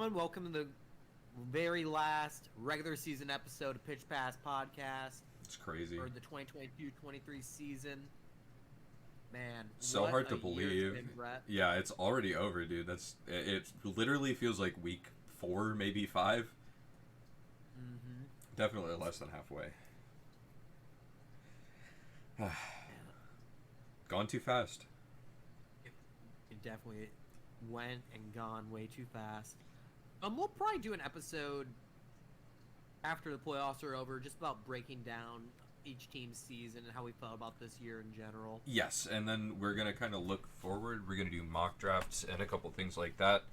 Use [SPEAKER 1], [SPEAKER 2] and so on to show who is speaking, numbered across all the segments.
[SPEAKER 1] everyone. Welcome to the very last regular season episode of Pitch Pass Podcast
[SPEAKER 2] It's crazy.
[SPEAKER 1] for the 2022-23 season. Man,
[SPEAKER 2] So
[SPEAKER 1] what
[SPEAKER 2] hard
[SPEAKER 1] a
[SPEAKER 2] to
[SPEAKER 1] year
[SPEAKER 2] believe.
[SPEAKER 1] it's been, Brett.
[SPEAKER 2] Yeah, it's already over, dude. It literally feels like week 4, maybe 5.
[SPEAKER 1] Mm-hmm.
[SPEAKER 2] Definitely less than halfway. Gone too fast.
[SPEAKER 1] It definitely went and gone way too fast. We'll probably do an episode after the playoffs are over, just about breaking down each team's season and how we felt about this year in general.
[SPEAKER 2] Yes, and then we're going to kind of look forward. We're going to do mock drafts and a couple things like that.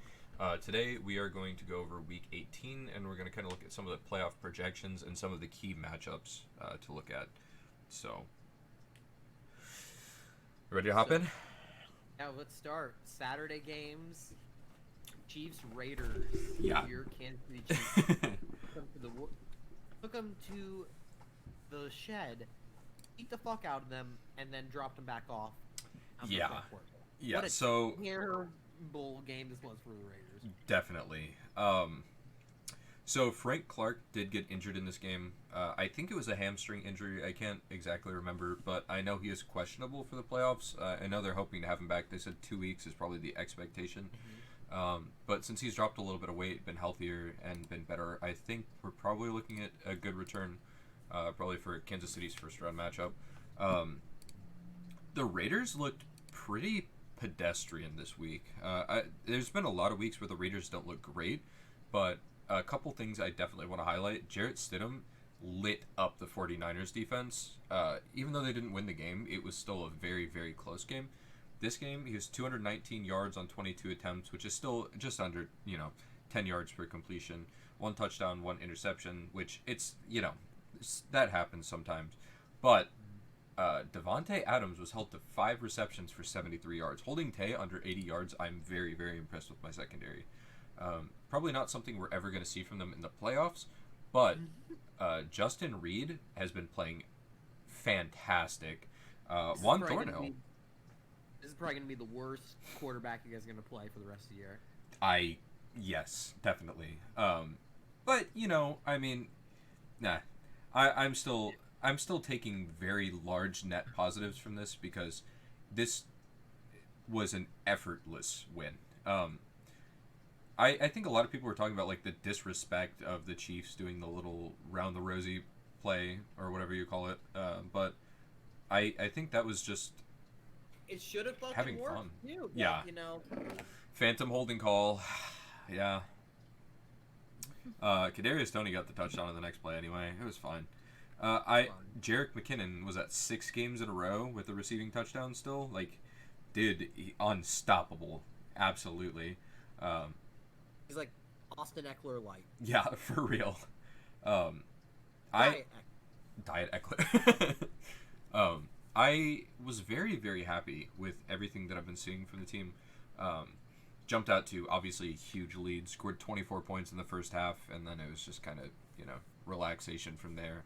[SPEAKER 2] Today, we are going to go over Week 18, and we're going to kind of look at some of the playoff projections and some of the key matchups to look at. So, ready to hop in?
[SPEAKER 1] Yeah, let's start. Saturday games, Chiefs Raiders.
[SPEAKER 2] Yeah.
[SPEAKER 1] Your Kansas City Chiefs took them to the shed, beat the fuck out of them, and then dropped them back off.
[SPEAKER 2] Yeah. Yeah.
[SPEAKER 1] What a
[SPEAKER 2] So
[SPEAKER 1] terrible game this was for the Raiders.
[SPEAKER 2] definitely. So Frank Clark did get injured in this game. I think it was a hamstring injury. I can't exactly remember, but I know he is questionable for the playoffs. I know they're hoping to have him back. They said 2 weeks is probably the expectation. But since he's dropped a little bit of weight, been healthier, and been better, I think we're probably looking at a good return, probably for Kansas City's first round matchup. The Raiders looked pretty pedestrian this week. There's been a lot of weeks where the Raiders don't look great, but a couple things I definitely want to highlight. Jarrett Stidham lit up the 49ers defense. Even though they didn't win the game, it was still a very, very close game. This game, he has 219 yards on 22 attempts, which is still just under, 10 yards per completion. 1 touchdown, 1 interception, which that happens sometimes. But Devontae Adams was held to 5 receptions for 73 yards. Holding Tay under 80 yards, I'm very, very impressed with my secondary. Probably not something we're ever going to see from them in the playoffs, but Justin Reed has been playing fantastic. Juan Thornhill.
[SPEAKER 1] This is probably going to be the worst quarterback you guys are going to play for the rest of the year.
[SPEAKER 2] Yes, definitely. But I'm still taking very large net positives from this because this was an effortless win. I think a lot of people were talking about like the disrespect of the Chiefs doing the little round the rosy play or whatever you call it. But I think that was just
[SPEAKER 1] it should have fucking
[SPEAKER 2] having
[SPEAKER 1] worked
[SPEAKER 2] fun.
[SPEAKER 1] too, but,
[SPEAKER 2] Yeah.
[SPEAKER 1] Phantom
[SPEAKER 2] holding call. Yeah. Kadarius Toney got the touchdown on the next play anyway. It was fine. Jerick McKinnon was at 6 games in a row with the receiving touchdown still. Like, dude, unstoppable. Absolutely.
[SPEAKER 1] He's like Austin Eckler light.
[SPEAKER 2] Yeah, for real.
[SPEAKER 1] Diet
[SPEAKER 2] Eckler. I was very, very happy with everything that I've been seeing from the team. Jumped out to, obviously, a huge lead. Scored 24 points in the first half, and then it was just kind of, relaxation from there.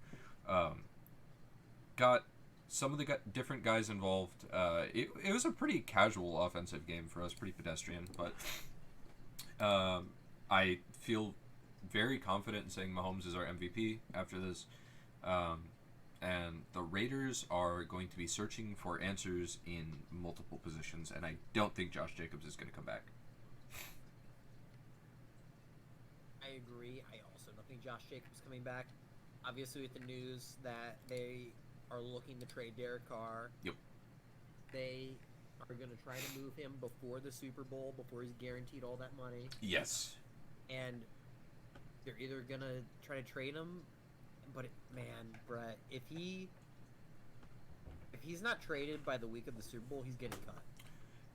[SPEAKER 2] Got some of the different guys involved. It was a pretty casual offensive game for us, pretty pedestrian, but I feel very confident in saying Mahomes is our MVP after this. And the Raiders are going to be searching for answers in multiple positions, and I don't think Josh Jacobs is going to come back.
[SPEAKER 1] I agree. I also don't think Josh Jacobs coming back. Obviously, with the news that they are looking to trade Derek Carr.
[SPEAKER 2] Yep.
[SPEAKER 1] They are going to try to move him before the Super Bowl, before he's guaranteed all that money.
[SPEAKER 2] Yes.
[SPEAKER 1] And they're either going to try to trade him, but Brett, if he's not traded by the week of the Super Bowl, he's getting cut.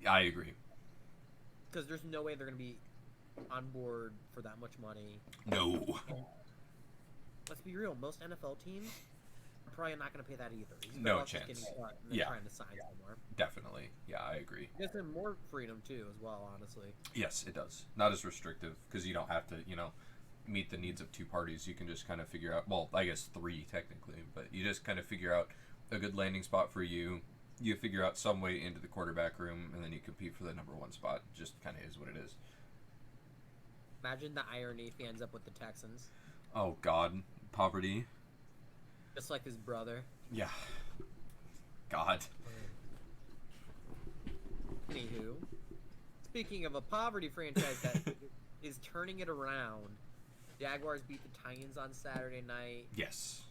[SPEAKER 2] I agree.
[SPEAKER 1] Because there's no way they're going to be on board for that much money.
[SPEAKER 2] No.
[SPEAKER 1] And let's be real. Most NFL teams are probably not going to pay that either. He's
[SPEAKER 2] No
[SPEAKER 1] just
[SPEAKER 2] chance.
[SPEAKER 1] Getting cut and then trying to sign somewhere.
[SPEAKER 2] Definitely. Yeah, I agree.
[SPEAKER 1] It gives them more freedom too, as well. Honestly.
[SPEAKER 2] Yes, it does. Not as restrictive because you don't have to, meet the needs of 2 parties. You can just kind of figure out. Well, I guess 3 technically, but you just kind of figure out a good landing spot for you. You figure out some way into the quarterback room, and then you compete for the number 1 spot. Just kind of is what it is.
[SPEAKER 1] Imagine the irony if he ends up with the Texans,
[SPEAKER 2] Oh God, poverty.
[SPEAKER 1] just like his brother.
[SPEAKER 2] Yeah. God.
[SPEAKER 1] Anywho, speaking of a poverty franchise that is turning it around, Jaguars beat the Titans on Saturday night.
[SPEAKER 2] Yes.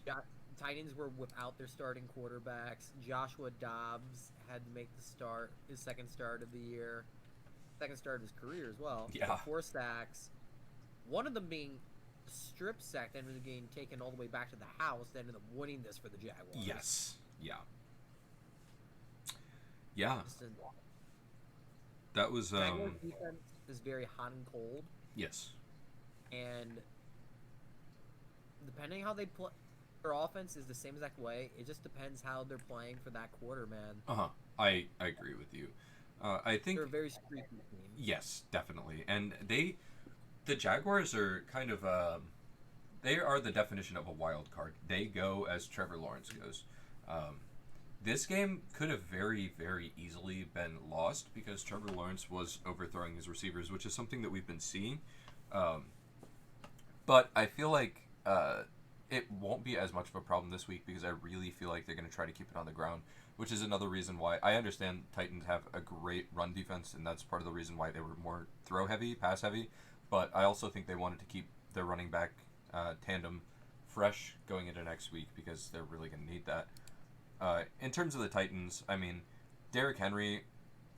[SPEAKER 1] Titans were without their starting quarterbacks. Joshua Dobbs had to make the start, his second start of the year, second start of his career as well.
[SPEAKER 2] Yeah.
[SPEAKER 1] 4 sacks, one of them being strip sacked, ended up getting taken all the way back to the house. They ended up winning this for the Jaguars.
[SPEAKER 2] Yes. Yeah. Yeah.
[SPEAKER 1] Just a-
[SPEAKER 2] That was
[SPEAKER 1] Jaguars defense is very hot and cold,
[SPEAKER 2] yes.
[SPEAKER 1] and depending how they play, their offense is the same exact way. It just depends how they're playing for that quarter, man.
[SPEAKER 2] Uh-huh. I agree with you. I think
[SPEAKER 1] They're a very streaky team.
[SPEAKER 2] yes, definitely. And the Jaguars are kind of they are the definition of a wild card. They go as Trevor Lawrence goes. This game could have very, very easily been lost because Trevor Lawrence was overthrowing his receivers, which is something that we've been seeing. But I feel like it won't be as much of a problem this week because I really feel like they're going to try to keep it on the ground, which is another reason why I understand Titans have a great run defense, and that's part of the reason why they were more throw heavy, pass heavy. But I also think they wanted to keep their running back tandem fresh going into next week because they're really going to need that. In terms of the Titans, I mean, Derrick Henry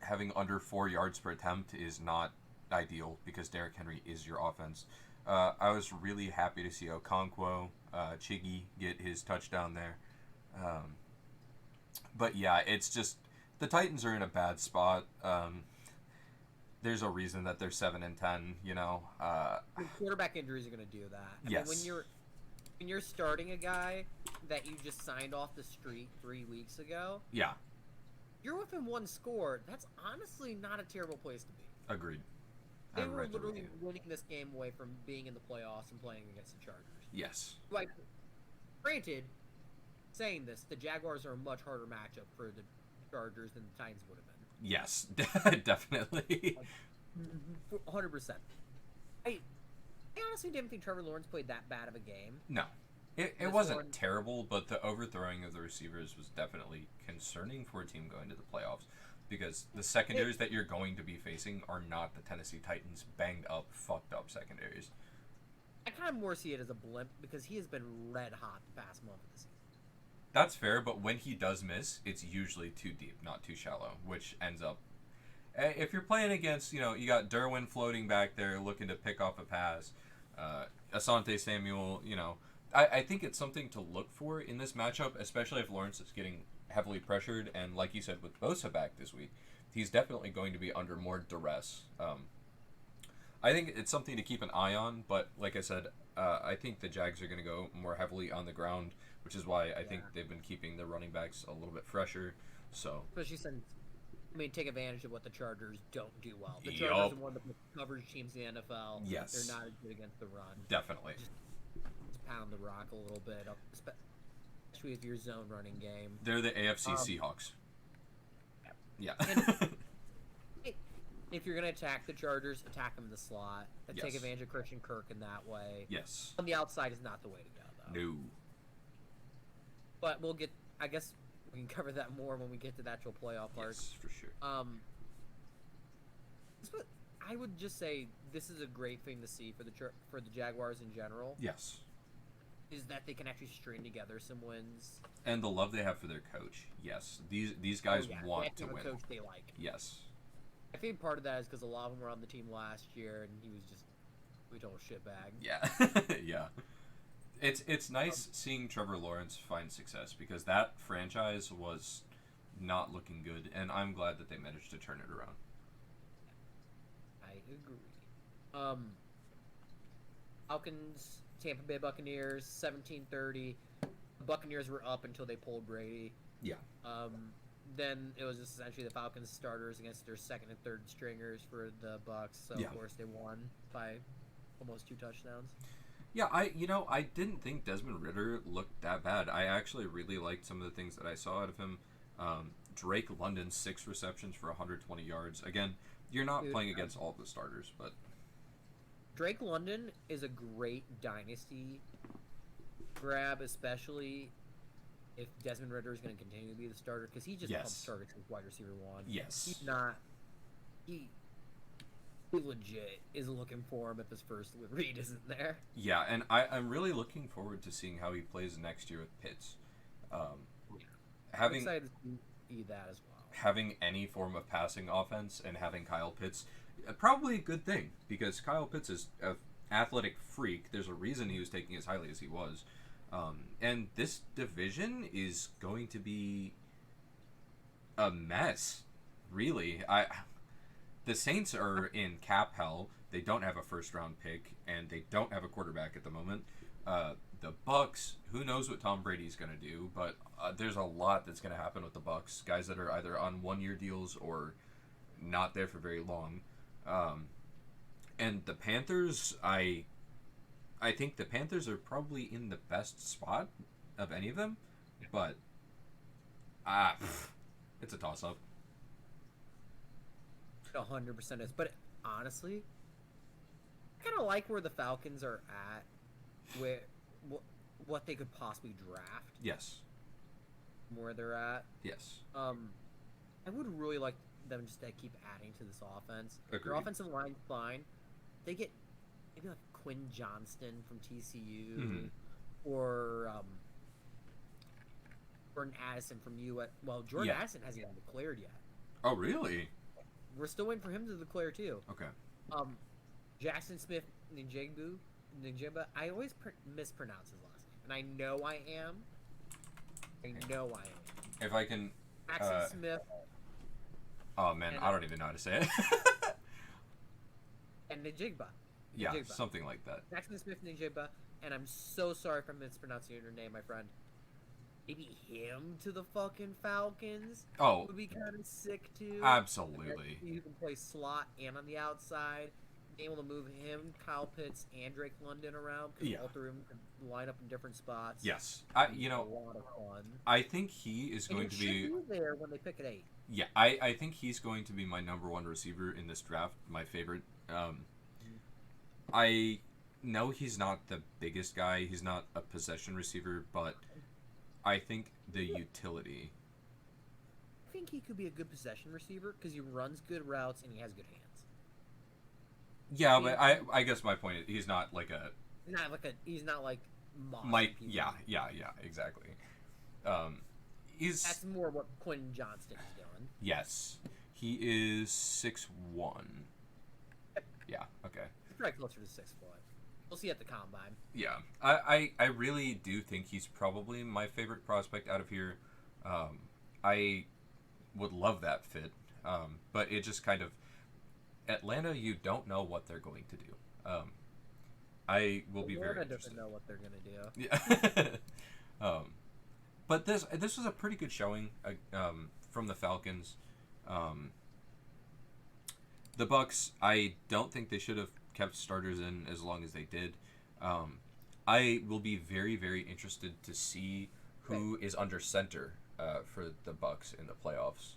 [SPEAKER 2] having under 4 yards per attempt is not ideal because Derrick Henry is your offense. I was really happy to see Okonkwo, Chiggy get his touchdown there. But yeah, it's just the Titans are in a bad spot. There's a reason that they're 7-10. You know.
[SPEAKER 1] Quarterback injuries are going to do that. I
[SPEAKER 2] Yes.
[SPEAKER 1] mean, when you're starting a guy that you just signed off the street 3 weeks ago,
[SPEAKER 2] Yeah.
[SPEAKER 1] you're within 1 score. That's honestly not a terrible place to be.
[SPEAKER 2] Agreed.
[SPEAKER 1] They
[SPEAKER 2] I'm
[SPEAKER 1] were
[SPEAKER 2] right there with
[SPEAKER 1] literally
[SPEAKER 2] you.
[SPEAKER 1] winning this game away from being in the playoffs and playing against the Chargers.
[SPEAKER 2] Yes.
[SPEAKER 1] Like, granted, saying this, the Jaguars are a much harder matchup for the Chargers than the Titans would have been.
[SPEAKER 2] Yes. Definitely.
[SPEAKER 1] 100%. I honestly didn't think Trevor Lawrence played that bad of a game.
[SPEAKER 2] No. It
[SPEAKER 1] This
[SPEAKER 2] wasn't
[SPEAKER 1] one-
[SPEAKER 2] terrible, but the overthrowing of the receivers was definitely concerning for a team going to the playoffs because the secondaries that you're going to be facing are not the Tennessee Titans banged up, fucked up secondaries.
[SPEAKER 1] I kind of more see it as a blimp because he has been red hot the past month of the season.
[SPEAKER 2] That's fair, but when he does miss, it's usually too deep, not too shallow, which ends up... If you're playing against, you got Derwin floating back there looking to pick off a pass, Asante Samuel, I think it's something to look for in this matchup, especially if Lawrence is getting heavily pressured, and like you said, with Bosa back this week, he's definitely going to be under more duress. I think it's something to keep an eye on, but like I said, I think the Jags are going to go more heavily on the ground, which is why I think they've been keeping their running backs a little bit fresher. So,
[SPEAKER 1] Especially since, take advantage of what the Chargers don't do well. The
[SPEAKER 2] Yup.
[SPEAKER 1] Chargers are one of the coverage teams in the NFL.
[SPEAKER 2] Yes.
[SPEAKER 1] They're not as good against the run.
[SPEAKER 2] definitely.
[SPEAKER 1] Just pound the rock a little bit, especially with your zone running game.
[SPEAKER 2] They're the AFC Seahawks. Yeah.
[SPEAKER 1] And- If you're going to attack the Chargers, attack them in the slot. And take
[SPEAKER 2] Yes.
[SPEAKER 1] advantage of Christian Kirk in that way.
[SPEAKER 2] Yes.
[SPEAKER 1] On the outside is not the way to go, though.
[SPEAKER 2] No.
[SPEAKER 1] But I guess we can cover that more when we get to the actual playoff part.
[SPEAKER 2] Yes, for sure.
[SPEAKER 1] I would just say this is a great thing to see for the Jaguars in general.
[SPEAKER 2] Yes.
[SPEAKER 1] Is that they can actually string together some wins.
[SPEAKER 2] And the love they have for their coach. Yes. These guys want to
[SPEAKER 1] they have
[SPEAKER 2] win.
[SPEAKER 1] a coach they like.
[SPEAKER 2] Yes.
[SPEAKER 1] I think part of that is because a lot of them were on the team last year, and he was just we total shitbag.
[SPEAKER 2] Yeah. Yeah. It's nice seeing Trevor Lawrence find success because that franchise was not looking good, and I'm glad that they managed to turn it around.
[SPEAKER 1] I agree. Falcons, Tampa Bay Buccaneers, 17-30. The Buccaneers were up until they pulled Brady.
[SPEAKER 2] Yeah.
[SPEAKER 1] Then it was just essentially the Falcons starters against their second and third stringers for the Bucs. So
[SPEAKER 2] Yeah.
[SPEAKER 1] of course they won by almost 2 touchdowns.
[SPEAKER 2] Yeah, I didn't think Desmond Ridder looked that bad. I actually really liked some of the things that I saw out of him. Drake London, 6 receptions for 120 yards. Again, you're not playing against all the starters, but
[SPEAKER 1] Drake London is a great dynasty grab, especially if Desmond Ritter is going to continue to be the starter, because he just
[SPEAKER 2] Yes.
[SPEAKER 1] pumps targets with wide receiver 1.
[SPEAKER 2] Yes.
[SPEAKER 1] He's not. He legit is looking for him if his first read isn't there.
[SPEAKER 2] Yeah, and I'm really looking forward to seeing how he plays next year with Pitts.
[SPEAKER 1] I'm
[SPEAKER 2] Having
[SPEAKER 1] excited to see that as well.
[SPEAKER 2] having any form of passing offense and having Kyle Pitts, probably a good thing, because Kyle Pitts is an athletic freak. There's a reason he was taking as highly as he was. And this division is going to be a mess, really. The Saints are in cap hell. They don't have a first-round pick, and they don't have a quarterback at the moment. The Bucks, who knows what Tom Brady's going to do, but there's a lot that's going to happen with the Bucks. Guys that are either on one-year deals or not there for very long. And the Panthers, I think the Panthers are probably in the best spot of any of them, but it's a toss-up.
[SPEAKER 1] 100% is. But honestly, I kind of like where the Falcons are at, where what they could possibly draft.
[SPEAKER 2] Yes.
[SPEAKER 1] Where they're at.
[SPEAKER 2] Yes.
[SPEAKER 1] I would really like them just to keep adding to this offense.
[SPEAKER 2] Agreed.
[SPEAKER 1] Their offensive line's fine. They get maybe like Quinn Johnston from TCU, or Jordan Addison from USC. Well, Jordan Addison hasn't even declared yet.
[SPEAKER 2] Oh, really?
[SPEAKER 1] We're still waiting for him to declare too.
[SPEAKER 2] Okay.
[SPEAKER 1] Jackson Smith Njigba. I always mispronounce his last name, and I know I am.
[SPEAKER 2] If I can.
[SPEAKER 1] Jackson Smith.
[SPEAKER 2] Oh man, I don't even know how to say it.
[SPEAKER 1] And Njigba.
[SPEAKER 2] Yeah,
[SPEAKER 1] Njigba.
[SPEAKER 2] something like that.
[SPEAKER 1] Jackson Smith Njigba, and I'm so sorry if I'm mispronouncing your name, my friend. Maybe him to the fucking Falcons.
[SPEAKER 2] Oh,
[SPEAKER 1] Would be kind of sick too.
[SPEAKER 2] absolutely.
[SPEAKER 1] You can play slot and on the outside. Being able to move him, Kyle Pitts, and Drake London around, because all three of them can line up in different spots.
[SPEAKER 2] Yes,
[SPEAKER 1] a lot of fun.
[SPEAKER 2] I think he is going to be
[SPEAKER 1] there when they pick at 8.
[SPEAKER 2] Yeah, I think he's going to be my number one receiver in this draft. My favorite. I know he's not the biggest guy. He's not a possession receiver, but I think the utility.
[SPEAKER 1] I think he could be a good possession receiver because he runs good routes and he has good hands.
[SPEAKER 2] Yeah, but I guess my point is he's not like a.
[SPEAKER 1] He's not like
[SPEAKER 2] Mike. Yeah, exactly.
[SPEAKER 1] That's more what Quinn Johnston is doing.
[SPEAKER 2] Yes, he is 6'1". Yeah. Okay.
[SPEAKER 1] He's probably closer to 6 foot. We'll see at the combine.
[SPEAKER 2] Yeah, I really do think he's probably my favorite prospect out of here. I would love that fit, but it just kind of Atlanta. You don't know what they're going to do. I will be very interested.
[SPEAKER 1] Doesn't know what they're gonna
[SPEAKER 2] do. Yeah. But this was a pretty good showing from the Falcons. The Bucks, I don't think they should have kept starters in as long as they did. I will be very, very interested to see who is under center for the Bucks in the playoffs.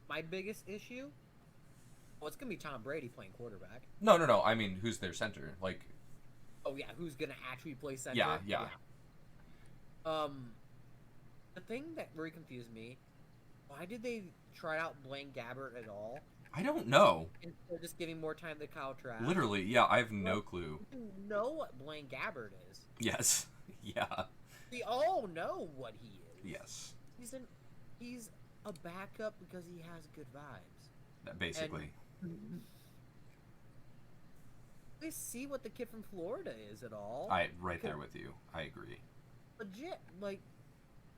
[SPEAKER 1] My biggest issue? Well, it's going to be Tom Brady playing quarterback.
[SPEAKER 2] No. I mean, who's their center? Like.
[SPEAKER 1] Oh, yeah. Who's going to actually play center?
[SPEAKER 2] Yeah.
[SPEAKER 1] The thing that really confused me, why did they try out Blaine Gabbert at all?
[SPEAKER 2] I don't know.
[SPEAKER 1] Instead of just giving more time to Kyle Trask.
[SPEAKER 2] Literally, yeah, I have no clue.
[SPEAKER 1] You know what Blaine Gabbert is.
[SPEAKER 2] Yes. Yeah.
[SPEAKER 1] We all know what he is.
[SPEAKER 2] Yes.
[SPEAKER 1] He's a backup because he has good vibes.
[SPEAKER 2] Basically.
[SPEAKER 1] They see what the kid from Florida is at all.
[SPEAKER 2] Right there with you. I agree.
[SPEAKER 1] Legit, like,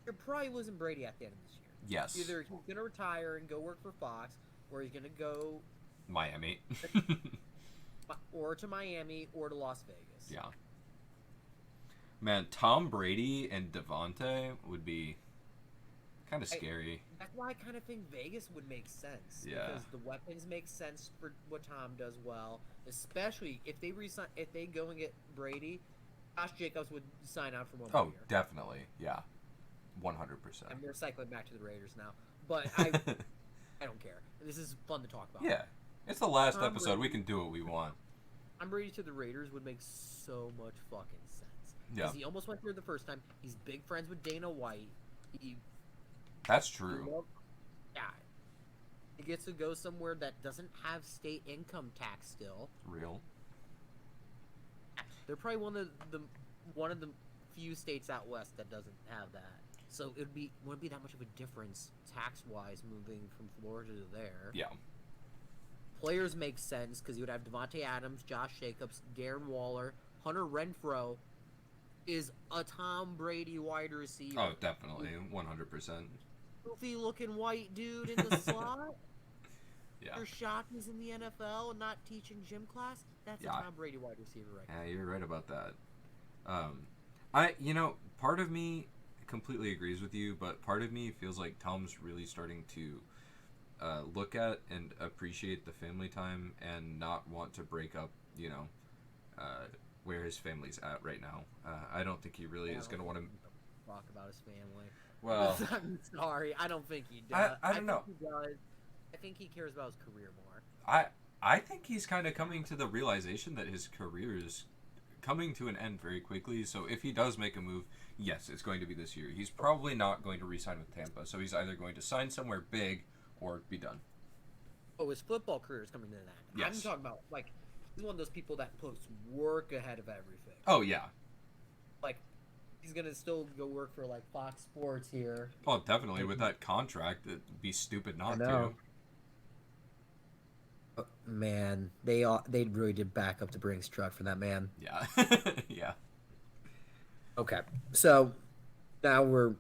[SPEAKER 1] you're probably losing Brady at the end of this year.
[SPEAKER 2] Yes.
[SPEAKER 1] Either he's going to retire and go work for Fox, or he's going to go...
[SPEAKER 2] Miami.
[SPEAKER 1] or to Miami, or to Las Vegas.
[SPEAKER 2] Yeah. Man, Tom Brady and Devontae would be kind of scary.
[SPEAKER 1] That's why I kind of think Vegas would make sense.
[SPEAKER 2] Yeah.
[SPEAKER 1] Because the weapons make sense for what Tom does well. Especially if they go and get Brady, Josh Jacobs would sign out for 1 more year.
[SPEAKER 2] Oh, definitely. Yeah. 100%.
[SPEAKER 1] And we're cycling back to the Raiders now. But I don't care. This is fun to talk about.
[SPEAKER 2] Yeah. It's the last
[SPEAKER 1] Tom
[SPEAKER 2] episode.
[SPEAKER 1] Brady.
[SPEAKER 2] We can do what we want.
[SPEAKER 1] Tom Brady to the Raiders would make so much fucking sense.
[SPEAKER 2] Yeah.
[SPEAKER 1] Because he almost went there the first time. He's big friends with Dana White.
[SPEAKER 2] That's true.
[SPEAKER 1] Yeah. He gets to go somewhere that doesn't have state income tax still.
[SPEAKER 2] Real.
[SPEAKER 1] They're probably one of the few states out west that doesn't have that. So wouldn't be that much of a difference tax wise moving from Florida to there.
[SPEAKER 2] Yeah.
[SPEAKER 1] Players make sense because you would have Devontae Adams, Josh Jacobs, Darren Waller, Hunter Renfrow is a Tom Brady wide receiver.
[SPEAKER 2] Oh, definitely, 100%.
[SPEAKER 1] Goofy looking white dude in the slot.
[SPEAKER 2] Yeah.
[SPEAKER 1] You're shocked he's in the NFL and not teaching gym class. That's a Tom Brady wide receiver right now.
[SPEAKER 2] Yeah, you're right about that. Part of me completely agrees with you, but part of me feels like Tom's really starting to look at and appreciate the family time and not want to break up, where his family's at right now. I don't think he really is going to want to
[SPEAKER 1] talk about his family.
[SPEAKER 2] Well,
[SPEAKER 1] I'm sorry. I don't think he does.
[SPEAKER 2] I don't know.
[SPEAKER 1] He does. I think he cares about his career more.
[SPEAKER 2] I think he's kind of coming to the realization that his career is coming to an end very quickly. So if he does make a move, yes, it's going to be this year. He's probably not going to re-sign with Tampa. So he's either going to sign somewhere big or be done.
[SPEAKER 1] Oh, his football career is coming to an end.
[SPEAKER 2] Yes.
[SPEAKER 1] I'm talking about, he's one of those people that puts work ahead of everything.
[SPEAKER 2] Oh, yeah.
[SPEAKER 1] He's going to still go work for, Fox Sports here.
[SPEAKER 2] Oh, definitely. With that contract, it'd be stupid not to.
[SPEAKER 1] Man, they really did back up the Brinks truck for that man.
[SPEAKER 2] Yeah. Yeah.
[SPEAKER 1] Okay, so now we're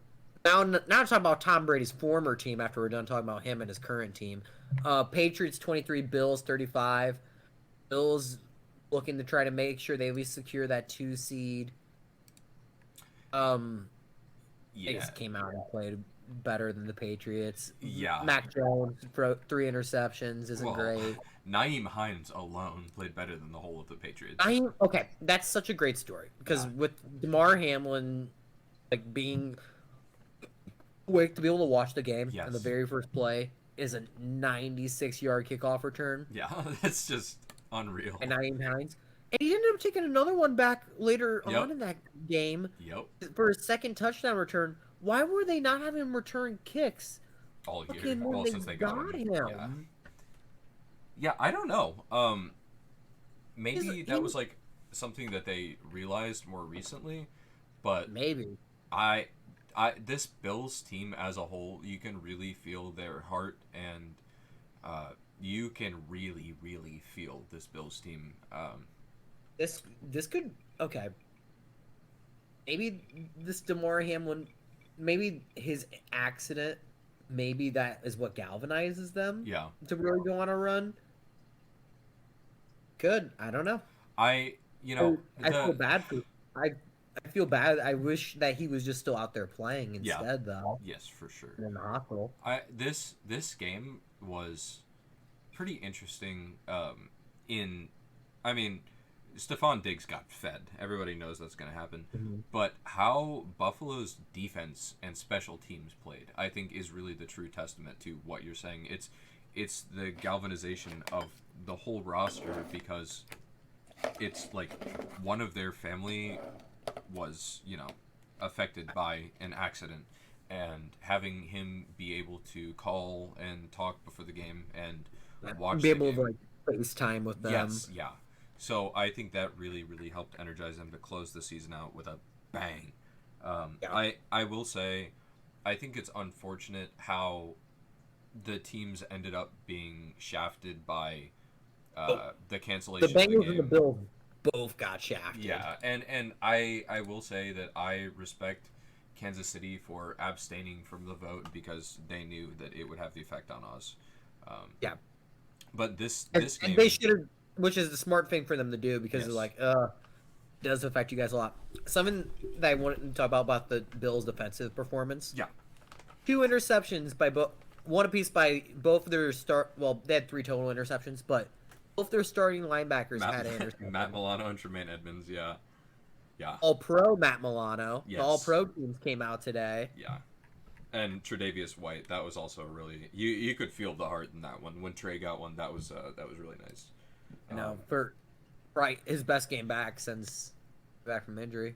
[SPEAKER 1] talking about Tom Brady's former team after we're done talking about him and his current team. Patriots 23, Bills 35. Bills looking to try to make sure they at least secure that 2 seed. They just came out and played better than the Patriots.
[SPEAKER 2] Yeah.
[SPEAKER 1] Mac Jones, 3 interceptions, isn't great.
[SPEAKER 2] Nyheim Hines alone played better than the whole of the Patriots.
[SPEAKER 1] Okay, that's such a great story because with DeMar Hamlin, being awake to be able to watch the game and the very first play is a 96-yard kickoff return.
[SPEAKER 2] Yeah, that's just unreal.
[SPEAKER 1] And Nyheim Hines. And he ended up taking another one back later on in that game for his second touchdown return. Why were they not having him return kicks
[SPEAKER 2] all year? Well, since they got him. Yeah, I don't know. Maybe that was something that they realized more recently, but
[SPEAKER 1] maybe
[SPEAKER 2] this Bills team as a whole, you can really feel their heart, and you can really, really feel this Bills team.
[SPEAKER 1] This could maybe this DeMar Hamlin, maybe his accident, maybe that is what galvanizes them.
[SPEAKER 2] Yeah.
[SPEAKER 1] To really go on a run. Good. I don't know.
[SPEAKER 2] I
[SPEAKER 1] feel bad for. I feel bad. I wish that he was just still out there playing instead, though.
[SPEAKER 2] Yes, for sure.
[SPEAKER 1] In the hospital.
[SPEAKER 2] This game was pretty interesting. Stephon Diggs got fed. Everybody knows that's going to happen. Mm-hmm. But how Buffalo's defense and special teams played, I think, is really the true testament to what you're saying. It's the galvanization of the whole roster, because it's one of their family was, affected by an accident, and having him be able to call and talk before the game and watch
[SPEAKER 1] be able to FaceTime with them.
[SPEAKER 2] Yes, yeah. So I think that really, really helped energize them to close the season out with a bang. I will say, I think it's unfortunate how the teams ended up being shafted by the cancellation.
[SPEAKER 1] The Bengals and the Bills both got shafted.
[SPEAKER 2] Yeah, and I will say that I respect Kansas City for abstaining from the vote because they knew that it would have the effect on us. But this game,
[SPEAKER 1] they should have. Which is the smart thing for them to do because it does affect you guys a lot. Something that I wanted to talk about the Bills' defensive performance.
[SPEAKER 2] Yeah.
[SPEAKER 1] 2 interceptions by one apiece by both of their they had 3 total interceptions, but both their starting linebackers had an interception.
[SPEAKER 2] Matt Milano and Tremaine Edmonds, yeah.
[SPEAKER 1] All-Pro Matt Milano.
[SPEAKER 2] Yes.
[SPEAKER 1] The All-Pro teams came out today.
[SPEAKER 2] Yeah. And Tre'Davious White, that was also really you could feel the heart in that one. When Trey got one, that was really nice.
[SPEAKER 1] No, for right, his best game back since back from injury.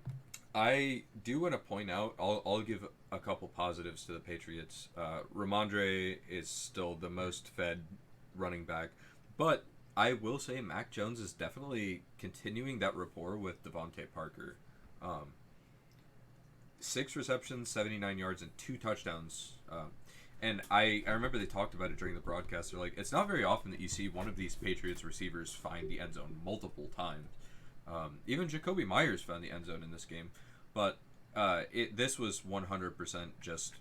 [SPEAKER 2] I do want to point out, I'll give a couple positives to the Patriots. Ramondre is still the most fed running back, but I will say Mac Jones is definitely continuing that rapport with Devontae Parker. 6 receptions, 79 yards, and 2 touchdowns. And I remember they talked about it during the broadcast. They're like, it's not very often that you see one of these Patriots receivers find the end zone multiple times. Even Jacoby Myers found the end zone in this game. But this was 100% just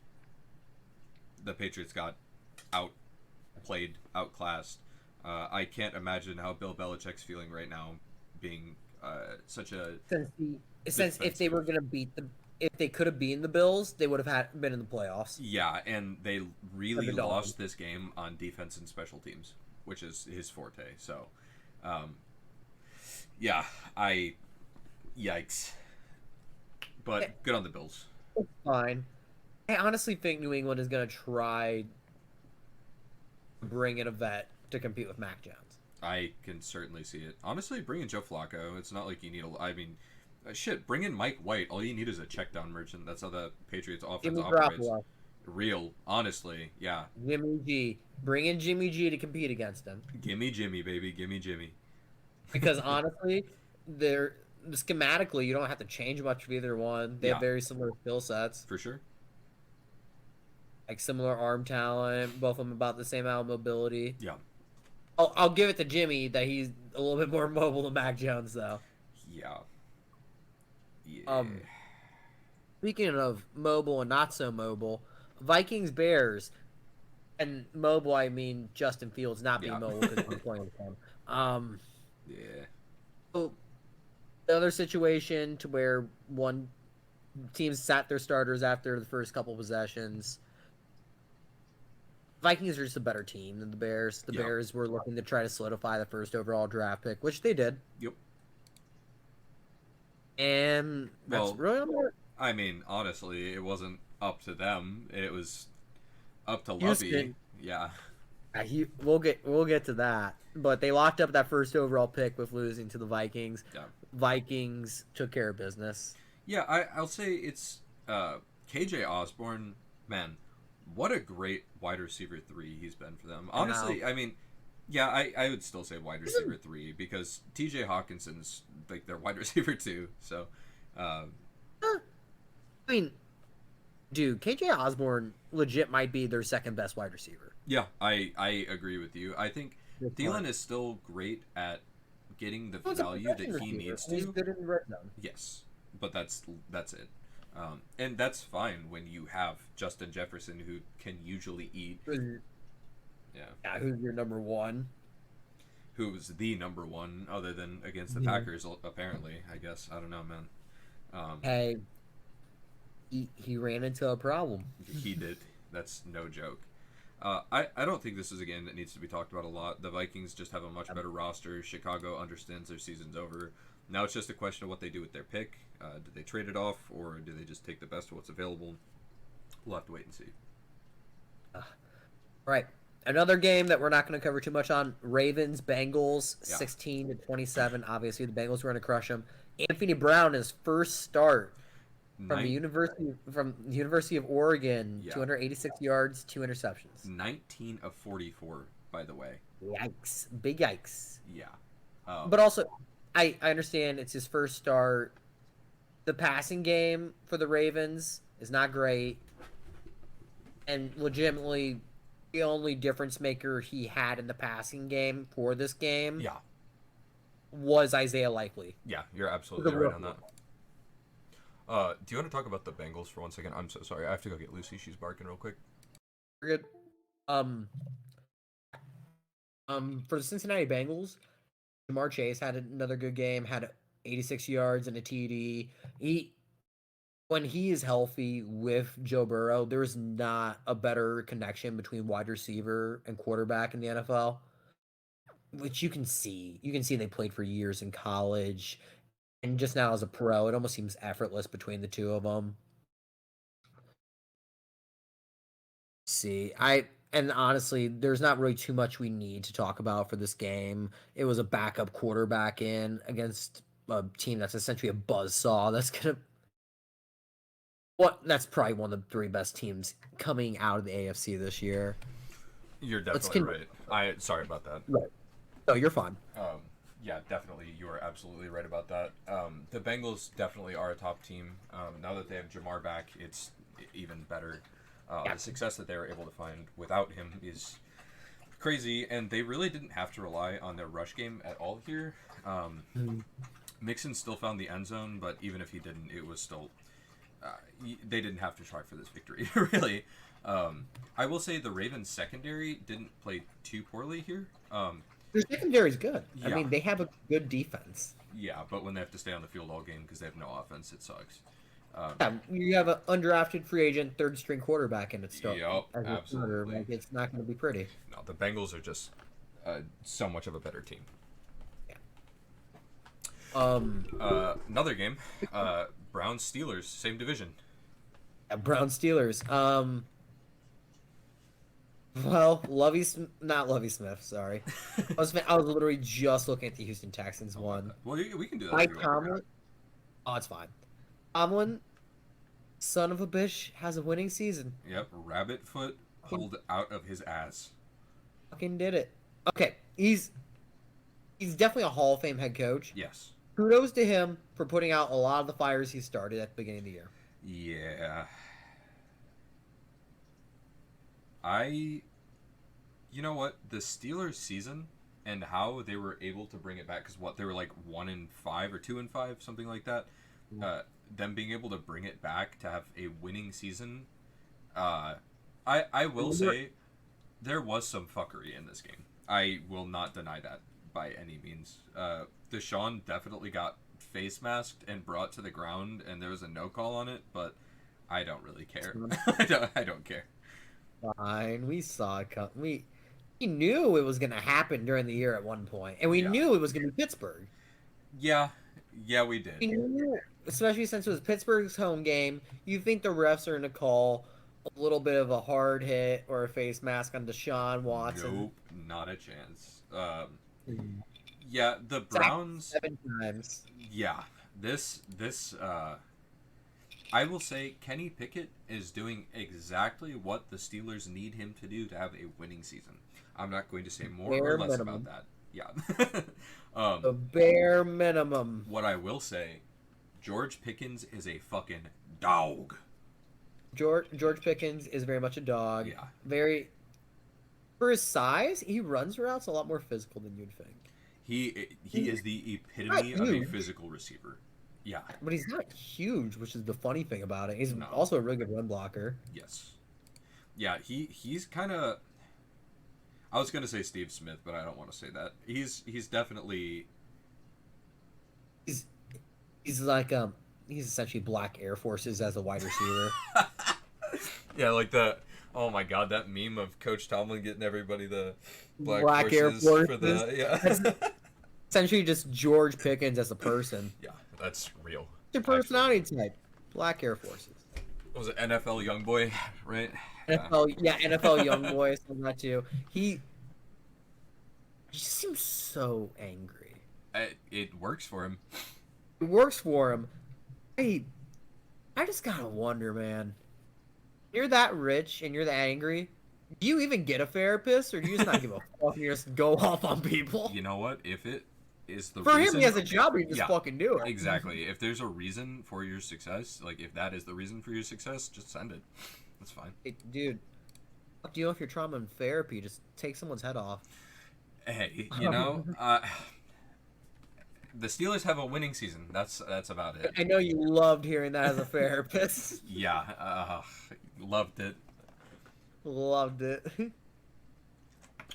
[SPEAKER 2] the Patriots got outplayed, outclassed. I can't imagine how Bill Belichick's feeling right now, being such a
[SPEAKER 1] since if they were gonna if they could have beaten the Bills, they would have been in the playoffs.
[SPEAKER 2] Yeah, and they really lost this game on defense and special teams, which is his forte. So, yeah, yikes. But good on the Bills.
[SPEAKER 1] It's fine. I honestly think New England is going to try to bring in a vet to compete with Mac Jones.
[SPEAKER 2] I can certainly see it. Honestly, bring in Joe Flacco. It's not like you need shit, bring in Mike White. All you need is a check down merchant. That's how the Patriots offense operates. Real, honestly, yeah.
[SPEAKER 1] Jimmy G. Bring in Jimmy G to compete against him.
[SPEAKER 2] Gimme Jimmy, baby. Gimme Jimmy.
[SPEAKER 1] Because honestly, schematically, you don't have to change much of either one. They have very similar skill sets.
[SPEAKER 2] For sure.
[SPEAKER 1] Like similar arm talent. Both of them about the same amount of mobility.
[SPEAKER 2] Yeah.
[SPEAKER 1] I'll give it to Jimmy that he's a little bit more mobile than Mac Jones, though.
[SPEAKER 2] Yeah. Yeah.
[SPEAKER 1] Speaking of mobile and not so mobile, Vikings Bears, and mobile I mean Justin Fields not being mobile because I'm playing with him.
[SPEAKER 2] Yeah.
[SPEAKER 1] So the other situation to where one team sat their starters after the first couple possessions. Vikings are just a better team than the Bears. The Bears were looking to try to solidify the first overall draft pick, which they did.
[SPEAKER 2] Yep.
[SPEAKER 1] And that's really all.
[SPEAKER 2] I mean, honestly, it wasn't up to them. It was up to Lovey. Yeah.
[SPEAKER 1] We'll get to that. But they locked up that first overall pick with losing to the Vikings.
[SPEAKER 2] Yeah.
[SPEAKER 1] Vikings took care of business.
[SPEAKER 2] Yeah, I'll say it's KJ Osborne, man, what a great wide receiver 3 he's been for them. Honestly, I mean, yeah, I would still say wide receiver 3 because TJ Hawkinson's like their wide receiver 2. So,
[SPEAKER 1] I mean, dude, KJ Osborne legit might be their second best wide receiver.
[SPEAKER 2] Yeah, I agree with you. I think Thielen is still great at getting the value that he needs to.
[SPEAKER 1] He's good in the red zone.
[SPEAKER 2] Yes, but that's it. And that's fine when you have Justin Jefferson, who can usually eat.
[SPEAKER 1] Yeah, who's your number one?
[SPEAKER 2] Who's the number one, other than against the Packers, apparently, I guess. I don't know, man.
[SPEAKER 1] Hey, he ran into a problem.
[SPEAKER 2] He did. That's no joke. I don't think this is a game that needs to be talked about a lot. The Vikings just have a much better roster. Chicago understands their season's over. Now it's just a question of what they do with their pick. Do they trade it off, or do they just take the best of what's available? We'll have to wait and see.
[SPEAKER 1] Right. Another game that we're not going to cover too much on, Ravens, Bengals, 16-27. Obviously, the Bengals were going to crush them. Anthony Brown, his first start from the University of Oregon, 286 yards, 2 interceptions.
[SPEAKER 2] 19 of 44, by the way.
[SPEAKER 1] Yikes. Big yikes.
[SPEAKER 2] Yeah.
[SPEAKER 1] But also, I understand it's his first start. The passing game for the Ravens is not great. And legitimately, the only difference maker he had in the passing game for this game was Isaiah Likely.
[SPEAKER 2] Yeah, you're absolutely right on that. Do you want to talk about the Bengals for 1 second? I'm so sorry. I have to go get Lucy. She's barking real quick.
[SPEAKER 1] You're good. For the Cincinnati Bengals, Jamar Chase had another good game, had 86 yards and a TD. When he is healthy with Joe Burrow, there's not a better connection between wide receiver and quarterback in the NFL, which you can see. You can see they played for years in college, and just now as a pro, it almost seems effortless between the two of them. See, I
[SPEAKER 3] And honestly, there's not really too much we need to talk about for this game. It was a backup quarterback in against a team that's essentially a buzzsaw. That's probably one of the three best teams coming out of the AFC this year.
[SPEAKER 2] You're definitely right. Sorry about that.
[SPEAKER 3] Right. No, you're fine.
[SPEAKER 2] Yeah, definitely. You are absolutely right about that. The Bengals definitely are a top team. Now that they have Jamar back, it's even better. The success that they were able to find without him is crazy, and they really didn't have to rely on their rush game at all here. Mixon still found the end zone, but even if he didn't, it was still... they didn't have to try for this victory, really. I will say the Ravens secondary didn't play too poorly here.
[SPEAKER 3] Their secondary is good.
[SPEAKER 2] Yeah.
[SPEAKER 3] I mean, they have a good defense.
[SPEAKER 2] Yeah, but when they have to stay on the field all game because they have no offense, it sucks.
[SPEAKER 3] You have an undrafted free agent third string quarterback in it still.
[SPEAKER 2] Yep,
[SPEAKER 3] as a starter.
[SPEAKER 2] absolutely.
[SPEAKER 3] Like, it's not going to be pretty.
[SPEAKER 2] No, the Bengals are just so much of a better team. Another game, Browns Steelers, same division.
[SPEAKER 3] Browns Steelers. Well, not Lovey Smith. Sorry, I was literally just looking at the Houston Texans one.
[SPEAKER 2] Well, we can do that.
[SPEAKER 3] Mike Tomlin. Oh, it's fine. Tomlin, son of a bitch, has a winning season.
[SPEAKER 2] Yep, rabbit foot pulled out of his ass.
[SPEAKER 3] Fucking did it. Okay, he's definitely a Hall of Fame head coach.
[SPEAKER 2] Yes.
[SPEAKER 3] Kudos to him for putting out a lot of the fires he started at the beginning of the year.
[SPEAKER 2] Yeah. You know what? The Steelers season and how they were able to bring it back, because they were like 1-5 or 2-5, something like that. Them being able to bring it back to have a winning season, I will say there was some fuckery in this game. I will not deny that by any means. Deshaun definitely got face masked and brought to the ground, and there was a no call on it, but I don't really care. I don't care.
[SPEAKER 3] Fine, we saw it come. We knew it was going to happen during the year at one point, and we knew it was going to be Pittsburgh.
[SPEAKER 2] Yeah, we did.
[SPEAKER 3] We knew, especially since it was Pittsburgh's home game. You think the refs are going to call a little bit of a hard hit or a face mask on Deshaun Watson?
[SPEAKER 2] Nope, not a chance. Yeah, the Browns
[SPEAKER 3] 7 times.
[SPEAKER 2] Yeah, this I will say Kenny Pickett is doing exactly what the Steelers need him to do to have a winning season. I'm not going to say more or less about that. Yeah.
[SPEAKER 3] The bare minimum.
[SPEAKER 2] What I will say, George Pickens is a fucking dog.
[SPEAKER 3] George Pickens is very much a dog.
[SPEAKER 2] Yeah.
[SPEAKER 3] For his size, he runs routes a lot more physical than you'd think.
[SPEAKER 2] He is the epitome of a physical receiver. Yeah.
[SPEAKER 3] But he's not huge, which is the funny thing about it. He's also a really good run blocker.
[SPEAKER 2] Yes. Yeah, he's kind of... I was going to say Steve Smith, but I don't want to say that. He's definitely...
[SPEAKER 3] He's like he's essentially Black Air Forces as a wide receiver.
[SPEAKER 2] Yeah, like the... Oh my god, that meme of Coach Tomlin getting everybody the
[SPEAKER 3] Black Air Forces
[SPEAKER 2] for the... Yeah.
[SPEAKER 3] Essentially just George Pickens as a person.
[SPEAKER 2] Yeah, that's real.
[SPEAKER 3] Your personality type. Black Air Forces.
[SPEAKER 2] What was it, NFL Youngboy, right?
[SPEAKER 3] NFL Youngboy, something like that too. He seems so angry.
[SPEAKER 2] It works for him.
[SPEAKER 3] It works for him. I just gotta wonder, man. You're that rich and you're that angry. Do you even get a therapist, or do you just not give a fuck and you just go off on people?
[SPEAKER 2] You know what? If it is the
[SPEAKER 3] for
[SPEAKER 2] reason,
[SPEAKER 3] him, he has a job. He just fucking do it.
[SPEAKER 2] Exactly. If there's a reason for your success, like if that is the reason for your success, just send it. That's fine.
[SPEAKER 3] Dude, fuck you if you're trauma in therapy. Just take someone's head off.
[SPEAKER 2] Hey, you know, the Steelers have a winning season. That's about it.
[SPEAKER 3] I know you loved hearing that as a therapist.
[SPEAKER 2] Yeah, loved it.
[SPEAKER 3] Loved it.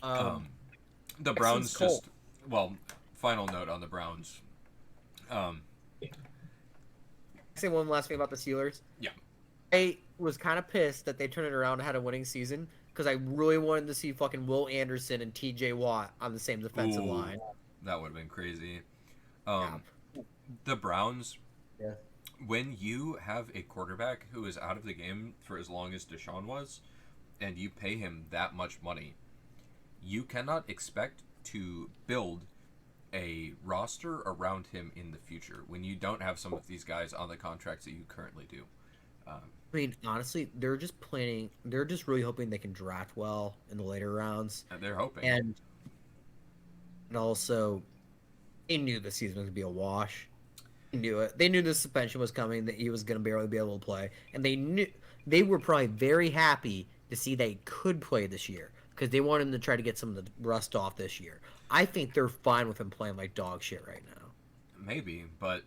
[SPEAKER 2] The Browns just... Well, final note on the Browns.
[SPEAKER 3] Say one last thing about the Steelers.
[SPEAKER 2] Yeah.
[SPEAKER 3] I was kind of pissed that they turned it around and had a winning season because I really wanted to see fucking Will Anderson and T.J. Watt on the same defensive line.
[SPEAKER 2] That would have been crazy. The Browns, when you have a quarterback who is out of the game for as long as Deshaun was, and you pay him that much money, you cannot expect to build a roster around him in the future when you don't have some of these guys on the contracts that you currently do.
[SPEAKER 3] I mean, honestly, they're just planning. They're just really hoping they can draft well in the later rounds,
[SPEAKER 2] And they're hoping.
[SPEAKER 3] And also, they knew the season was gonna be a wash. They knew it. They knew the suspension was coming. That he was gonna barely be able to play, and they were probably very happy to see they could play this year because they wanted him to try to get some of the rust off this year. I think they're fine with him playing like dog shit right now.
[SPEAKER 2] Maybe, but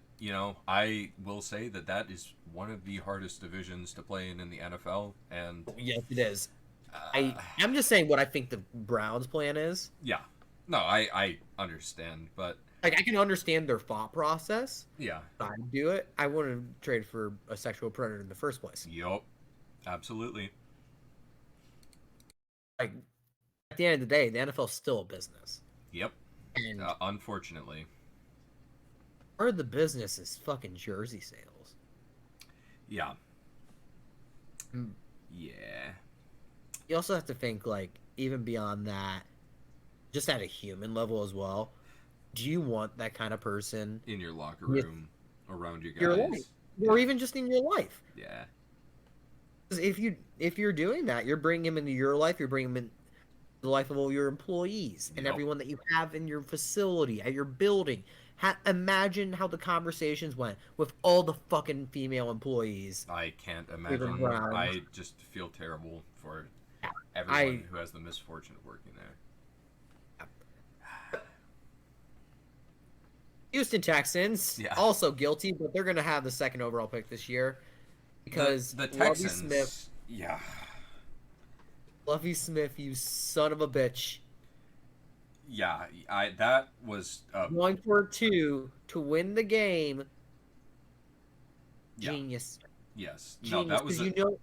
[SPEAKER 2] I will say that is one of the hardest divisions to play in the NFL, and
[SPEAKER 3] Yes, it is.
[SPEAKER 2] uh,
[SPEAKER 3] I'm just saying what I think the Browns' plan is.
[SPEAKER 2] yeah, no, I understand, but
[SPEAKER 3] Like I can understand their thought process.
[SPEAKER 2] yeah,
[SPEAKER 3] I'd do it. I wouldn't trade for a sexual predator in the first place.
[SPEAKER 2] yup, absolutely,
[SPEAKER 3] Like at the end of the day, the NFL's still a business,
[SPEAKER 2] yep.
[SPEAKER 3] and
[SPEAKER 2] Unfortunately,
[SPEAKER 3] part of the business is fucking jersey sales.
[SPEAKER 2] yeah,
[SPEAKER 3] Mm.
[SPEAKER 2] yeah,
[SPEAKER 3] You also have to think like even beyond that, just at a human level as well. Do you want that kind of person
[SPEAKER 2] in your locker
[SPEAKER 3] with
[SPEAKER 2] room, around you
[SPEAKER 3] your
[SPEAKER 2] guys,
[SPEAKER 3] life, or even just in your life?
[SPEAKER 2] yeah,
[SPEAKER 3] 'Cause if you're doing that, you're bringing him into your life. You're bringing him in the life of all your employees and
[SPEAKER 2] Yep.
[SPEAKER 3] everyone that you have in your facility at your building. Imagine how the conversations went with all the fucking female employees.
[SPEAKER 2] I can't
[SPEAKER 3] Even
[SPEAKER 2] imagine.
[SPEAKER 3] Browns.
[SPEAKER 2] I just feel terrible for
[SPEAKER 3] Yeah,
[SPEAKER 2] everyone who has the misfortune of working there.
[SPEAKER 3] Houston Texans
[SPEAKER 2] Yeah.
[SPEAKER 3] also guilty, but they're gonna have the second overall pick this year because
[SPEAKER 2] the
[SPEAKER 3] Lovie
[SPEAKER 2] Texans,
[SPEAKER 3] Smith,
[SPEAKER 2] yeah,
[SPEAKER 3] you son of a bitch,
[SPEAKER 2] yeah, that was
[SPEAKER 3] going for two to win the game.
[SPEAKER 2] yeah,
[SPEAKER 3] Genius,
[SPEAKER 2] yes, no,
[SPEAKER 3] genius,
[SPEAKER 2] that was
[SPEAKER 3] because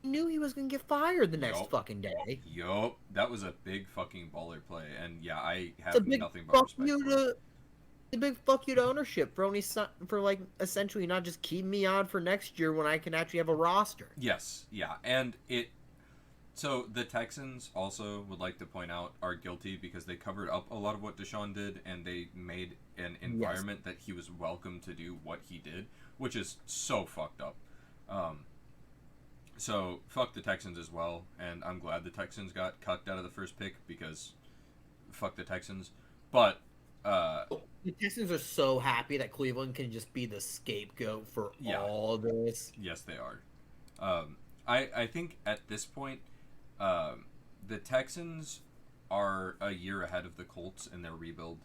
[SPEAKER 3] he knew he was gonna get fired the next
[SPEAKER 2] Yup.
[SPEAKER 3] fucking day.
[SPEAKER 2] yup, that was a big fucking baller play, and yeah, I
[SPEAKER 3] It's a
[SPEAKER 2] have
[SPEAKER 3] big
[SPEAKER 2] nothing but
[SPEAKER 3] fuck
[SPEAKER 2] respect
[SPEAKER 3] you
[SPEAKER 2] for it.
[SPEAKER 3] to. A big fuck you to ownership for only for like essentially not just keeping me on for next year when I can actually have a roster.
[SPEAKER 2] Yes, yeah, and so the Texans also would like to point out are guilty because they covered up a lot of what Deshaun did, and they made an environment that he was welcome to do what he did, which is so fucked up. So fuck the Texans as well, and I'm glad the Texans got cut out of the first pick because fuck the Texans. But
[SPEAKER 3] The Texans are so happy that Cleveland can just be the scapegoat for
[SPEAKER 2] Yeah.
[SPEAKER 3] all of this.
[SPEAKER 2] yes, they are. I think at this point, the Texans are a year ahead of the Colts in their rebuild.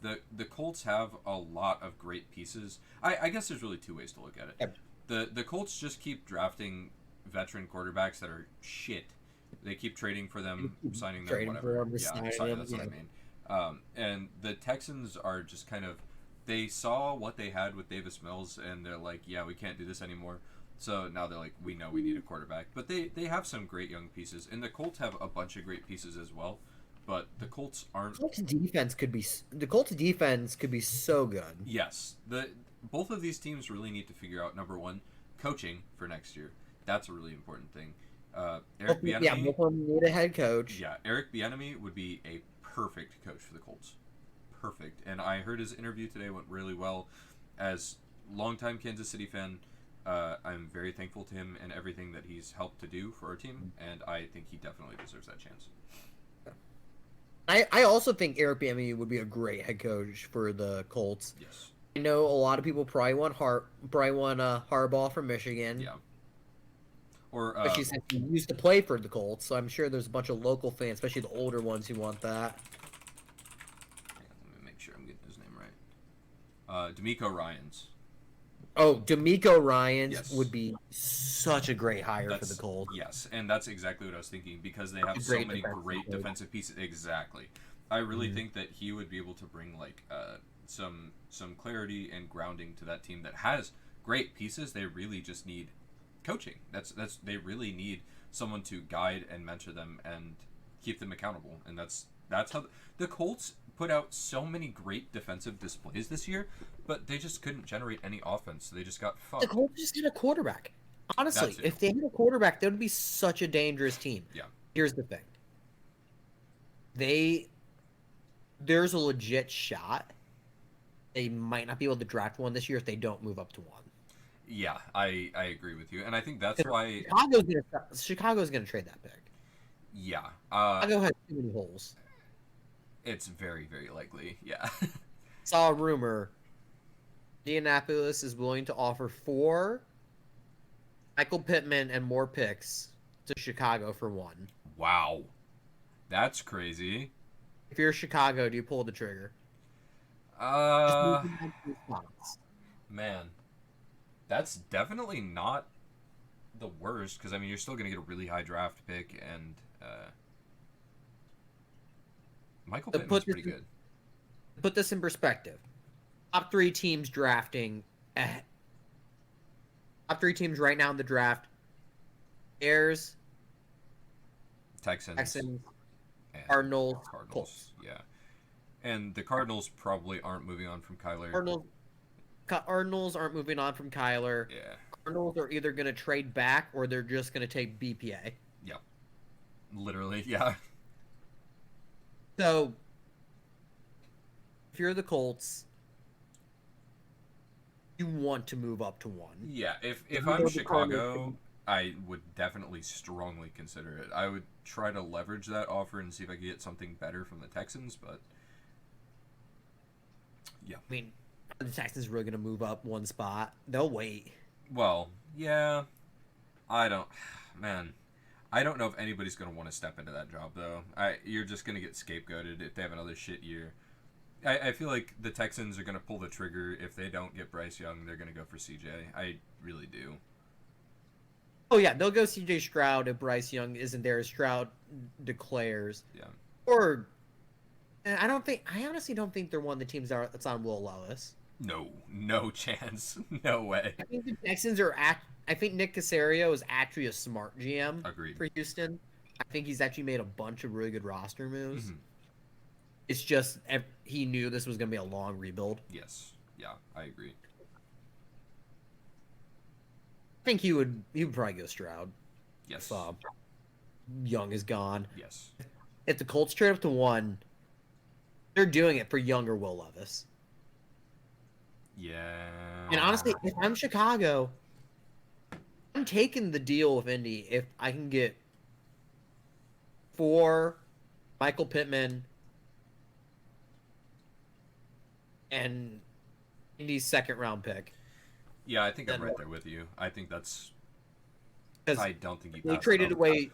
[SPEAKER 2] The Colts have a lot of great pieces. I guess there's really two ways to look at it.
[SPEAKER 3] Yep.
[SPEAKER 2] The Colts just keep drafting veteran quarterbacks that are shit. They keep trading for them, signing them,
[SPEAKER 3] Trading
[SPEAKER 2] whatever.
[SPEAKER 3] for them,
[SPEAKER 2] Yeah,
[SPEAKER 3] signing
[SPEAKER 2] sorry,
[SPEAKER 3] them,
[SPEAKER 2] that's what I
[SPEAKER 3] yeah.
[SPEAKER 2] mean. And the Texans are just kind of, they saw what they had with Davis Mills, and they're like, yeah, we can't do this anymore. So now they're like, we know we need a quarterback. But they have some great young pieces, and the Colts have a bunch of great pieces as well. But the Colts aren't.
[SPEAKER 3] The Colts defense could be so good.
[SPEAKER 2] Yes, both of these teams really need to figure out, number one, coaching for next year. That's a really important thing. Eric Bieniemy,
[SPEAKER 3] both of them need a head coach.
[SPEAKER 2] yeah, Eric Bieniemy would be a perfect coach for the Colts. Perfect. And I heard his interview today went really well. As longtime Kansas City fan, I'm very thankful to him and everything that he's helped to do for our team, and I think he definitely deserves that chance.
[SPEAKER 3] I also think Eric Bieniemy would be a great head coach for the Colts.
[SPEAKER 2] Yes.
[SPEAKER 3] I know a lot of people probably want Harbaugh from Michigan.
[SPEAKER 2] Yeah. Or
[SPEAKER 3] Especially since he used to play for the Colts, so I'm sure there's a bunch of local fans, especially the older ones, who want that.
[SPEAKER 2] let me make sure I'm getting his name right. D'Amico Ryans.
[SPEAKER 3] Oh, D'Amico Ryans
[SPEAKER 2] Yes.
[SPEAKER 3] would be such a great hire for the Colts.
[SPEAKER 2] Yes, and that's exactly what I was thinking because they have
[SPEAKER 3] A
[SPEAKER 2] so
[SPEAKER 3] great
[SPEAKER 2] many
[SPEAKER 3] defensive
[SPEAKER 2] great
[SPEAKER 3] coach.
[SPEAKER 2] defensive pieces. Exactly. I really
[SPEAKER 3] Mhm.
[SPEAKER 2] think that he would be able to bring like some clarity and grounding to that team that has great pieces. They really just need coaching. That's they really need someone to guide and mentor them and keep them accountable. And that's how the Colts put out so many great defensive displays this year, but they just couldn't generate any offense. So they just got
[SPEAKER 3] The
[SPEAKER 2] fucked.
[SPEAKER 3] Colts just got a quarterback. Honestly,
[SPEAKER 2] too.
[SPEAKER 3] if they had a quarterback, that would be such a dangerous team.
[SPEAKER 2] Yeah.
[SPEAKER 3] Here's the thing. There's a legit shot they might not be able to draft one this year if they don't move up to one.
[SPEAKER 2] Yeah, I agree with you, and I think that's why.
[SPEAKER 3] Chicago's gonna trade that pick.
[SPEAKER 2] Yeah,
[SPEAKER 3] Chicago has too many holes.
[SPEAKER 2] it's very very likely. Yeah.
[SPEAKER 3] Saw a rumor. Indianapolis is willing to offer 4 Michael Pittman and more picks to Chicago for 1.
[SPEAKER 2] Wow, that's crazy.
[SPEAKER 3] If you're Chicago, do you pull the trigger? Just
[SPEAKER 2] Uh,
[SPEAKER 3] moving on to spots.
[SPEAKER 2] man, that's definitely not the worst because I mean you're still gonna get a really high draft pick and Michael
[SPEAKER 3] To
[SPEAKER 2] Pittman's pretty good.
[SPEAKER 3] put this in perspective, top 3 teams drafting. Top 3 teams right now in the draft: Bears,
[SPEAKER 2] Texans,
[SPEAKER 3] Texans,
[SPEAKER 2] and
[SPEAKER 3] Cardinals,
[SPEAKER 2] Cardinals.
[SPEAKER 3] Colts.
[SPEAKER 2] Yeah, and the Cardinals probably aren't moving on from Kyler.
[SPEAKER 3] Cardinals aren't moving on from Kyler.
[SPEAKER 2] Yeah.
[SPEAKER 3] Cardinals are either going to trade back or they're just going to take BPA.
[SPEAKER 2] Yeah. Literally, yeah.
[SPEAKER 3] So, if you're the Colts, you want to move up to 1.
[SPEAKER 2] Yeah, if
[SPEAKER 3] You
[SPEAKER 2] I'm
[SPEAKER 3] know the
[SPEAKER 2] Chicago,
[SPEAKER 3] Cardinals-
[SPEAKER 2] I would definitely strongly consider it. I would try to leverage that offer and see if I could get something better from the Texans, but yeah.
[SPEAKER 3] I mean, are the Texans really going to move up 1 spot? They'll wait.
[SPEAKER 2] Well, yeah. I don't man. I don't know if anybody's going to want to step into that job though. You're just going to get scapegoated if they have another shit year. I feel like the Texans are going to pull the trigger if they don't get Bryce Young. They're going to go for CJ. I really do.
[SPEAKER 3] Oh, yeah, they'll go CJ Stroud if Bryce Young isn't there. Stroud declares.
[SPEAKER 2] Yeah.
[SPEAKER 3] Or, and I honestly don't think they're one of the teams that's on Will Levis.
[SPEAKER 2] No chance. No way.
[SPEAKER 3] I think the Texans I think Nick Caserio is actually a smart GM
[SPEAKER 2] Agreed.
[SPEAKER 3] for Houston. I think he's actually made a bunch of really good roster moves.
[SPEAKER 2] Mhm.
[SPEAKER 3] It's just he knew this was going to be a long rebuild.
[SPEAKER 2] Yes. Yeah, I agree.
[SPEAKER 3] I think he would probably go Stroud
[SPEAKER 2] Yes.
[SPEAKER 3] if Young is gone.
[SPEAKER 2] Yes.
[SPEAKER 3] If the Colts trade up to 1, they're doing it for younger Will Levis.
[SPEAKER 2] Yeah.
[SPEAKER 3] And honestly, if I'm Chicago, I'm taking the deal with Indy if I can get 4 Michael Pittman and Indy's 2nd round pick.
[SPEAKER 2] Yeah, I think I'm
[SPEAKER 3] Then
[SPEAKER 2] right there with you. I think that's.
[SPEAKER 3] Because
[SPEAKER 2] I don't think you.
[SPEAKER 3] they traded away.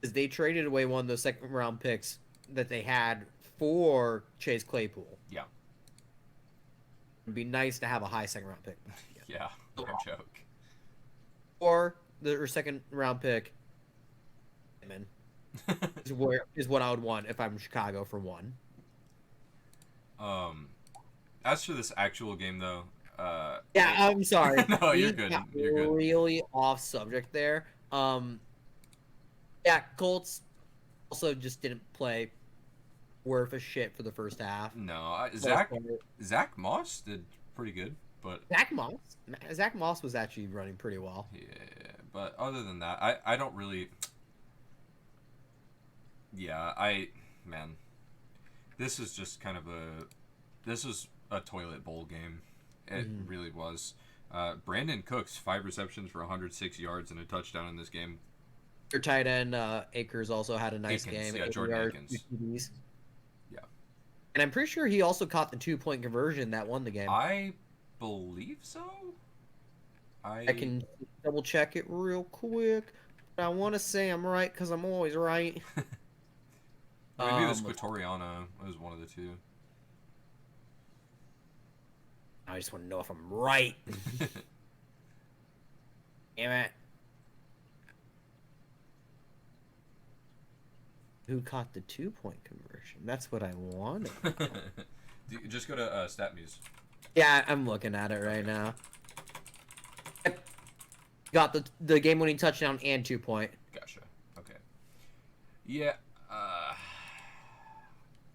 [SPEAKER 3] Because they traded away one of those 2nd round picks that they had for Chase Claypool.
[SPEAKER 2] Yeah.
[SPEAKER 3] It'd be nice to have a high 2nd round pick.
[SPEAKER 2] Yeah. No joke.
[SPEAKER 3] Or their 2nd round pick. Pittman is what I would want if I'm Chicago for 1.
[SPEAKER 2] As for this actual game though,
[SPEAKER 3] Yeah, I'm sorry.
[SPEAKER 2] No,
[SPEAKER 3] We
[SPEAKER 2] you're good.
[SPEAKER 3] got
[SPEAKER 2] You're good.
[SPEAKER 3] Really off subject there. Yeah, Colts also just didn't play worth a shit for the first half.
[SPEAKER 2] No,
[SPEAKER 3] Zach
[SPEAKER 2] Zach Moss did pretty good, but
[SPEAKER 3] Zach Moss was actually running pretty well.
[SPEAKER 2] yeah, but other than that, I don't really. Yeah, man, this is just kind of this is a toilet bowl game. It really was. Brandon Cooks 5 receptions for 106 yards and a touchdown in this game.
[SPEAKER 3] Your tight end Akers also had a nice
[SPEAKER 2] Akins,
[SPEAKER 3] game.
[SPEAKER 2] yeah,
[SPEAKER 3] 80
[SPEAKER 2] Jordan
[SPEAKER 3] yards,
[SPEAKER 2] Akins.
[SPEAKER 3] 2 TDs.
[SPEAKER 2] Yeah.
[SPEAKER 3] And I'm pretty sure he also caught the 2-point conversion that won the game.
[SPEAKER 2] I believe so.
[SPEAKER 3] I can double check it real quick. But I want to say I'm right because I'm always right.
[SPEAKER 2] Maybe it was Quatoriano. It was one of the two.
[SPEAKER 3] I just want to know if I'm right. Damn it. Who caught the 2-point conversion? That's what I wanted.
[SPEAKER 2] Just go to StatMuse.
[SPEAKER 3] Yeah, I'm looking at it right now. Got the game-winning touchdown and 2-point.
[SPEAKER 2] Gotcha. Okay. Yeah.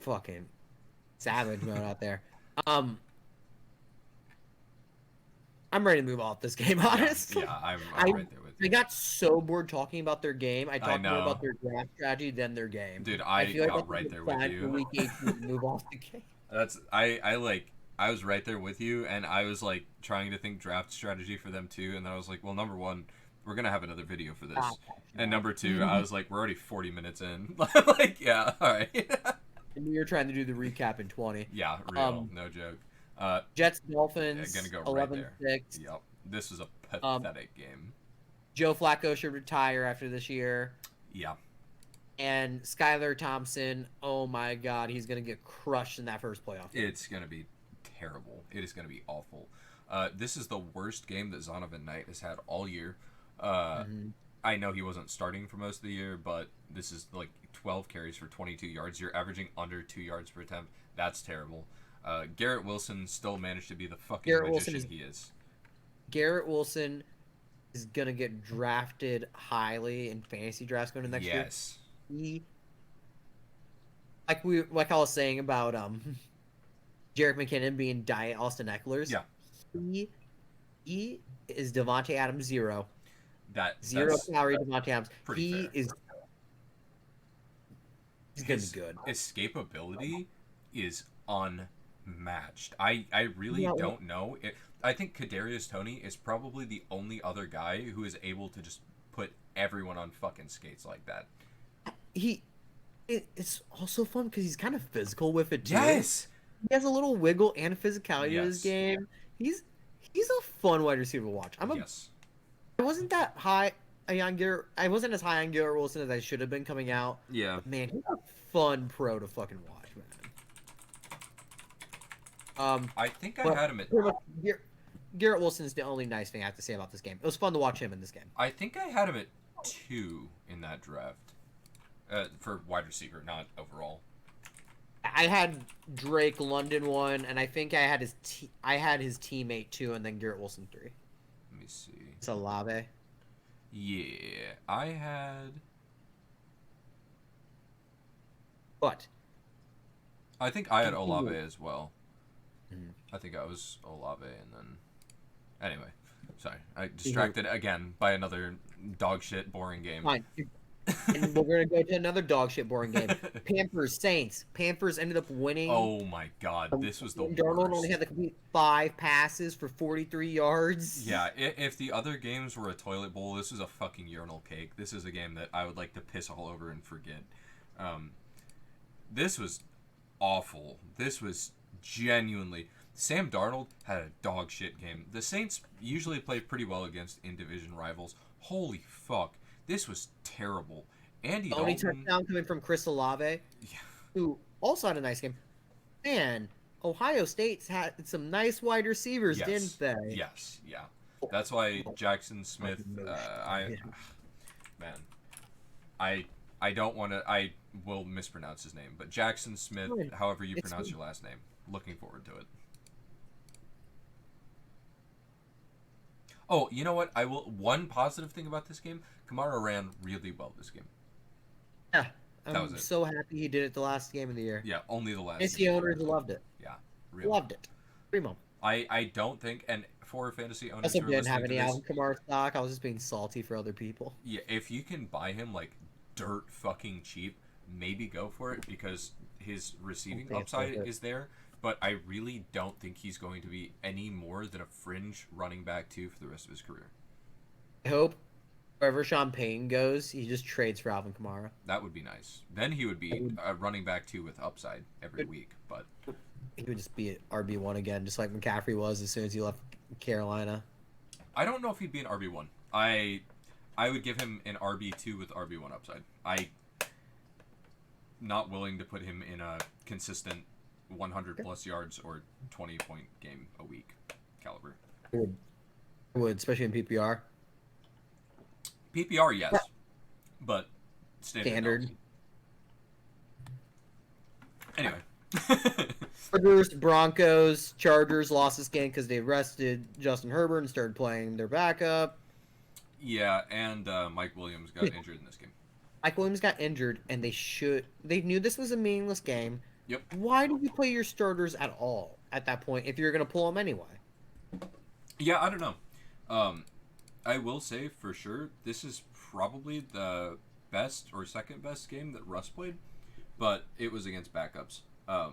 [SPEAKER 3] Fucking savage mode out there.
[SPEAKER 1] I'm ready to move off this game, honestly.
[SPEAKER 2] Yeah, I'm
[SPEAKER 1] I
[SPEAKER 2] right there with
[SPEAKER 1] I
[SPEAKER 2] you.
[SPEAKER 1] got so bored talking about their game. I talked more
[SPEAKER 2] know.
[SPEAKER 1] about their draft strategy than their game.
[SPEAKER 2] Dude,
[SPEAKER 1] I
[SPEAKER 2] I
[SPEAKER 1] feel like
[SPEAKER 2] got
[SPEAKER 1] that's a
[SPEAKER 2] right
[SPEAKER 1] good
[SPEAKER 2] there with
[SPEAKER 1] sign for
[SPEAKER 2] you.
[SPEAKER 1] week 18 to move off the game.
[SPEAKER 2] I was right there with you, and I was like trying to think draft strategy for them too, and then I was like, well, number one, we're gonna have another video for this, and number two, I was like, we're already 40 minutes in. Like, yeah, all right.
[SPEAKER 1] And we were trying to do the recap in 20.
[SPEAKER 2] Yeah, real, no joke.
[SPEAKER 1] Jets
[SPEAKER 2] Yeah,
[SPEAKER 1] Dolphins
[SPEAKER 2] gonna go right
[SPEAKER 1] 11-6.
[SPEAKER 2] there. Yep, this is a pathetic game.
[SPEAKER 1] Joe Flacco should retire after this year.
[SPEAKER 2] Yeah.
[SPEAKER 1] And Skylar Thompson, oh my God, he's gonna get crushed in that first playoff game.
[SPEAKER 2] It's gonna be terrible. It is gonna be awful. This is the worst game that Zonovan Knight has had all year. I know he wasn't starting for most of the year, but this is like 12 carries for 22 yards. You're averaging under 2 yards per attempt. That's terrible. Garrett Wilson still managed to be the fucking magician he is.
[SPEAKER 1] Garrett Wilson is gonna get drafted highly in fantasy drafts going into next year.
[SPEAKER 2] Yes.
[SPEAKER 1] Like I was saying about Jerick McKinnon being diet Austin Eckler's.
[SPEAKER 2] Yeah.
[SPEAKER 1] He is Devontae Adams 0.
[SPEAKER 2] That's
[SPEAKER 1] Salary Devontae Adams.
[SPEAKER 2] pretty fair.
[SPEAKER 1] He's gonna be good.
[SPEAKER 2] Escapability is unmatched. I really don't know. I think Kadarius Toney is probably the only other guy who is able to just put everyone on fucking skates like that.
[SPEAKER 1] It's also fun because he's kind of physical with it too.
[SPEAKER 2] Yes.
[SPEAKER 1] He has a little wiggle and physicality to his game. He's a fun wide receiver to watch. I wasn't that high on Garrett. I wasn't as high on Garrett Wilson as I should have been coming out.
[SPEAKER 2] Yeah.
[SPEAKER 1] But man, he's a fun pro to fucking watch, man.
[SPEAKER 2] I think I had him at.
[SPEAKER 1] Garrett Wilson is the only nice thing I have to say about this game. It was fun to watch him in this game.
[SPEAKER 2] I think I had him at 2 in that draft. For wide receiver, not overall.
[SPEAKER 1] I had Drake London 1, and I think I had his teammate 2, and then Garrett Wilson 3.
[SPEAKER 2] Let me see.
[SPEAKER 1] It's Olave.
[SPEAKER 2] Yeah, I had.
[SPEAKER 1] But
[SPEAKER 2] I think I had Olave as well. I think I was Olave, and then. Anyway, sorry, I distracted again by another dog shit boring game.
[SPEAKER 1] Fine. And we're gonna go to another dog shit boring game. Panthers Saints. Panthers ended up winning.
[SPEAKER 2] Oh my God, this was the worst.
[SPEAKER 1] Darnold only had to complete 5 passes for 43 yards.
[SPEAKER 2] Yeah, if the other games were a toilet bowl, this is a fucking urinal cake. This is a game that I would like to piss all over and forget. This was awful. This was genuinely. Sam Darnold had a dog shit game. The Saints usually play pretty well against in-division rivals. Holy fuck. This was terrible. Andy
[SPEAKER 1] Only
[SPEAKER 2] Dalton...
[SPEAKER 1] touchdown coming from Chris Olave, who also had a nice game. Man, Ohio State's had some nice wide receivers, didn't they?
[SPEAKER 2] Yes, yeah. That's why Jackson Smith... I don't want to... I will mispronounce his name, but Jackson Smith, however you pronounce your last name. Looking forward to it. Oh, you know what? One positive thing about this game, Kamara ran really well this game.
[SPEAKER 1] Yeah, I'm so happy he did it the last game of the year.
[SPEAKER 2] Yeah, only the last.
[SPEAKER 1] Fantasy owners loved it.
[SPEAKER 2] Yeah, really.
[SPEAKER 1] Loved it. Primo.
[SPEAKER 2] I don't think, and for fantasy owners,
[SPEAKER 1] I also didn't have any Alvin Kamara stock. I was just being salty for other people.
[SPEAKER 2] Yeah, if you can buy him like dirt fucking cheap, maybe go for it because his receiving upside is there. But I really don't think he's going to be any more than a fringe running back 2 for the rest of his career.
[SPEAKER 1] I hope wherever Sean Payton goes, he just trades for Alvin Kamara.
[SPEAKER 2] That would be nice. Then he would be a running back 2 with upside every week. But
[SPEAKER 1] he would just be an RB1 again, just like McCaffrey was as soon as he left Carolina.
[SPEAKER 2] I don't know if he'd be an RB1. I would give him an RB2 with RB1 upside. I'm not willing to put him in a consistent 100 plus yards or 20-point game a week caliber.
[SPEAKER 1] I would, especially in PPR.
[SPEAKER 2] PPR, yes, but standard.
[SPEAKER 1] No.
[SPEAKER 2] Anyway.
[SPEAKER 1] Chargers lost this game because they rested Justin Herbert and started playing their backup.
[SPEAKER 2] Yeah, and Mike Williams got injured in this game.
[SPEAKER 1] Mike Williams got injured, and they knew this was a meaningless game.
[SPEAKER 2] Yep.
[SPEAKER 1] Why did you play your starters at all at that point if you're going to pull them anyway?
[SPEAKER 2] Yeah, I don't know. I will say for sure this is probably the best or second best game that Russ played, but it was against backups. The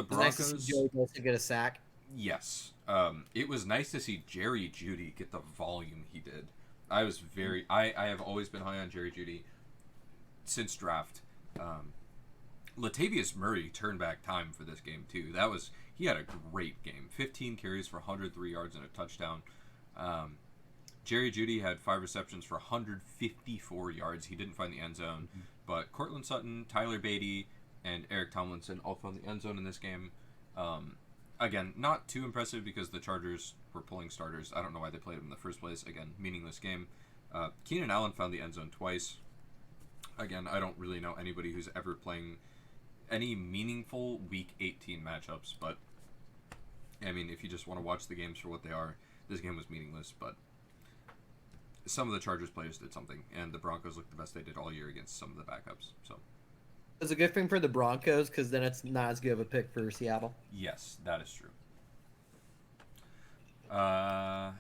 [SPEAKER 3] It's nice to see
[SPEAKER 2] Broncos,
[SPEAKER 3] Joey Bosa get a sack.
[SPEAKER 2] yes. It was nice to see Jerry Jeudy get the volume he did. I have always been high on Jerry Jeudy since draft. Latavius Murray turned back time for this game too. He had a great game. 15 carries for 103 yards and a touchdown. Jerry Jeudy had 5 receptions for 154 yards. He didn't find the end zone, but Cortland Sutton, Tyler Beatty, and Eric Tomlinson all found the end zone in this game. Again, not too impressive because the Chargers were pulling starters. I don't know why they played them in the first place. Again, meaningless game. Keenan Allen found the end zone twice. Again, I don't really know anybody who's ever playing any meaningful Week 18 matchups, but I mean, if you just want to watch the games for what they are, this game was meaningless, but some of the Chargers players did something, and the Broncos looked the best they did all year against some of the backups. So
[SPEAKER 3] It's a good thing for the Broncos because then it's not as good of a pick for Seattle.
[SPEAKER 2] yes, that is true.
[SPEAKER 3] Chargers,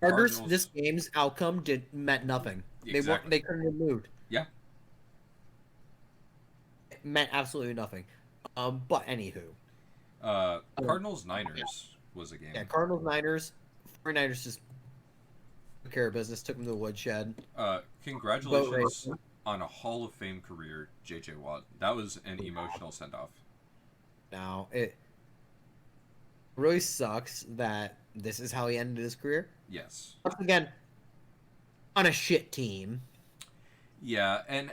[SPEAKER 2] Cardinals,
[SPEAKER 3] this game's outcome meant nothing.
[SPEAKER 2] Exactly.
[SPEAKER 3] They couldn't have moved.
[SPEAKER 2] Yeah.
[SPEAKER 3] It meant absolutely nothing. But anywho.
[SPEAKER 2] Cardinals Niners was a game.
[SPEAKER 3] Yeah, Cardinals Niners. 49ers just took care of business, took them to the woodshed.
[SPEAKER 2] Congratulations on a Hall of Fame career, J.J. Watt. That was an emotional send-off.
[SPEAKER 3] Now, it really sucks that this is how he ended his career.
[SPEAKER 2] Yes.
[SPEAKER 3] Once again, on a shit team.
[SPEAKER 2] Yeah, and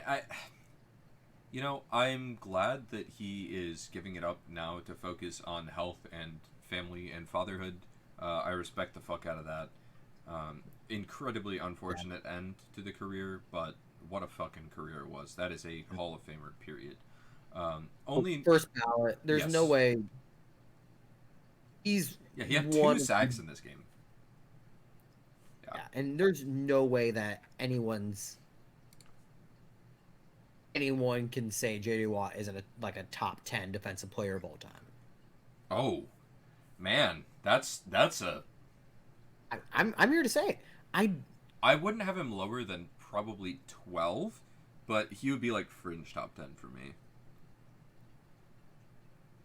[SPEAKER 2] I'm glad that he is giving it up now to focus on health and family and fatherhood. I respect the fuck out of that. Incredibly unfortunate end to the career, but what a fucking career it was. That is a Hall of Famer, period. Only
[SPEAKER 3] First ballot. There's
[SPEAKER 2] Yes.
[SPEAKER 3] no way. He
[SPEAKER 2] had 2 sacks in this game.
[SPEAKER 3] Yeah, and there's no way that anyone can say J.D. Watt isn't a top 10 defensive player of all time.
[SPEAKER 2] Oh, man, that's a.
[SPEAKER 3] I'm here to say it.
[SPEAKER 2] I wouldn't have him lower than probably 12, but he would be like fringe top 10 for me.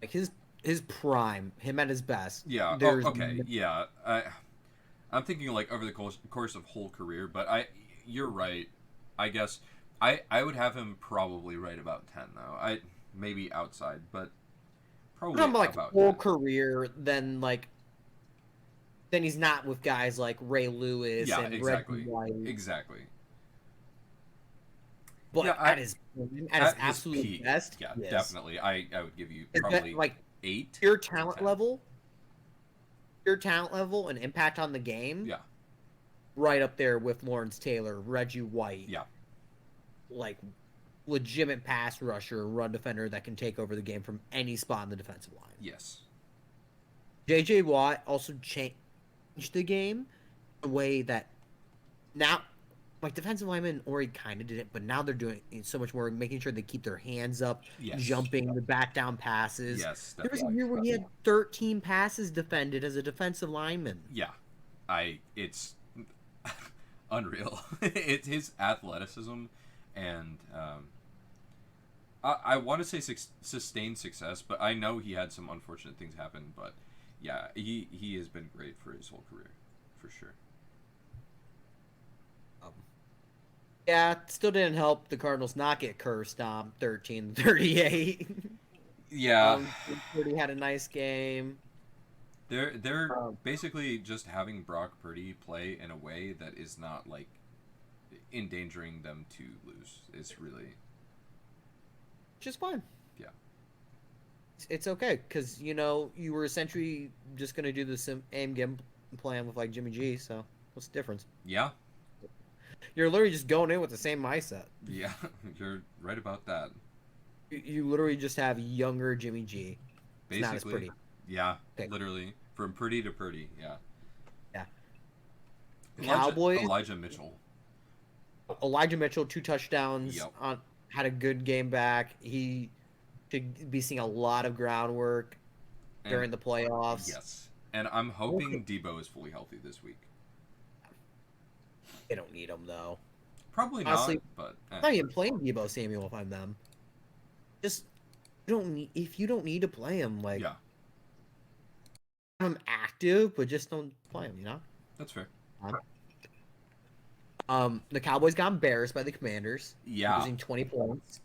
[SPEAKER 3] Like his prime, him at his best.
[SPEAKER 2] Yeah. Okay. Yeah. I'm thinking like over the course of whole career, but you're right. I guess I would have him probably right about 10 though. Maybe outside, but probably
[SPEAKER 3] like
[SPEAKER 2] about
[SPEAKER 3] whole
[SPEAKER 2] 10.
[SPEAKER 3] career, then he's not with guys like Ray Lewis
[SPEAKER 2] Yeah,
[SPEAKER 3] and
[SPEAKER 2] exactly.
[SPEAKER 3] Reggie White.
[SPEAKER 2] Exactly.
[SPEAKER 3] But
[SPEAKER 2] Yeah,
[SPEAKER 3] at his absolute
[SPEAKER 2] peak,
[SPEAKER 3] best,
[SPEAKER 2] yeah,
[SPEAKER 3] yes.
[SPEAKER 2] definitely. I would give you
[SPEAKER 3] Is that,
[SPEAKER 2] probably
[SPEAKER 3] like
[SPEAKER 2] 8.
[SPEAKER 3] pure talent
[SPEAKER 2] 10.
[SPEAKER 3] level, and impact on the game.
[SPEAKER 2] Yeah.
[SPEAKER 3] Right up there with Lawrence Taylor, Reggie White.
[SPEAKER 2] Yeah.
[SPEAKER 3] Like legitimate pass rusher, run defender that can take over the game from any spot in the defensive line.
[SPEAKER 2] Yes.
[SPEAKER 3] J.J. Watt also changed the game the way that now, like defensive linemen already kind of did it, but now they're doing it so much more, making sure they keep their hands up,
[SPEAKER 2] Yes.
[SPEAKER 3] jumping the back down passes.
[SPEAKER 2] Yes.
[SPEAKER 3] There was a
[SPEAKER 2] Definitely.
[SPEAKER 3] year where he had 13 passes defended as a defensive lineman.
[SPEAKER 2] Yeah. It's unreal. It's his athleticism and I want to say sustained success, but I know he had some unfortunate things happen. But yeah, he has been great for his whole career, for sure.
[SPEAKER 3] Yeah, it still didn't help the Cardinals not get cursed 13-38.
[SPEAKER 2] Yeah,
[SPEAKER 3] Purdy had a nice game.
[SPEAKER 2] they're basically just having Brock Purdy play in a way that is not like endangering them to lose. It's really
[SPEAKER 3] Just fine.
[SPEAKER 2] Yeah.
[SPEAKER 3] It's okay, because, you were essentially just going to do the same game plan with, Jimmy G, so what's the difference?
[SPEAKER 2] yeah.
[SPEAKER 3] You're literally just going in with the same mindset.
[SPEAKER 2] Yeah, you're right about that.
[SPEAKER 3] You literally just have younger Jimmy G. It's not as pretty.
[SPEAKER 2] Yeah,
[SPEAKER 3] Okay.
[SPEAKER 2] literally. From pretty to pretty, yeah.
[SPEAKER 3] Yeah.
[SPEAKER 2] Elijah
[SPEAKER 3] Mitchell, 2 touchdowns,
[SPEAKER 2] Yep.
[SPEAKER 3] had a good game back. He should be seeing a lot of groundwork during the playoffs.
[SPEAKER 2] Yes. And I'm hoping Debo is fully healthy this week.
[SPEAKER 3] They don't need him though.
[SPEAKER 2] Probably
[SPEAKER 3] Honestly,
[SPEAKER 2] not, but
[SPEAKER 3] I'm not even playing Debo Samuel if I'm them. Just you don't need if you don't need to play him, like
[SPEAKER 2] yeah,
[SPEAKER 3] have him active, but just don't play him. You know.
[SPEAKER 2] that's fair.
[SPEAKER 3] The Cowboys got embarrassed by the Commanders,
[SPEAKER 2] Yeah,
[SPEAKER 3] losing 20 points.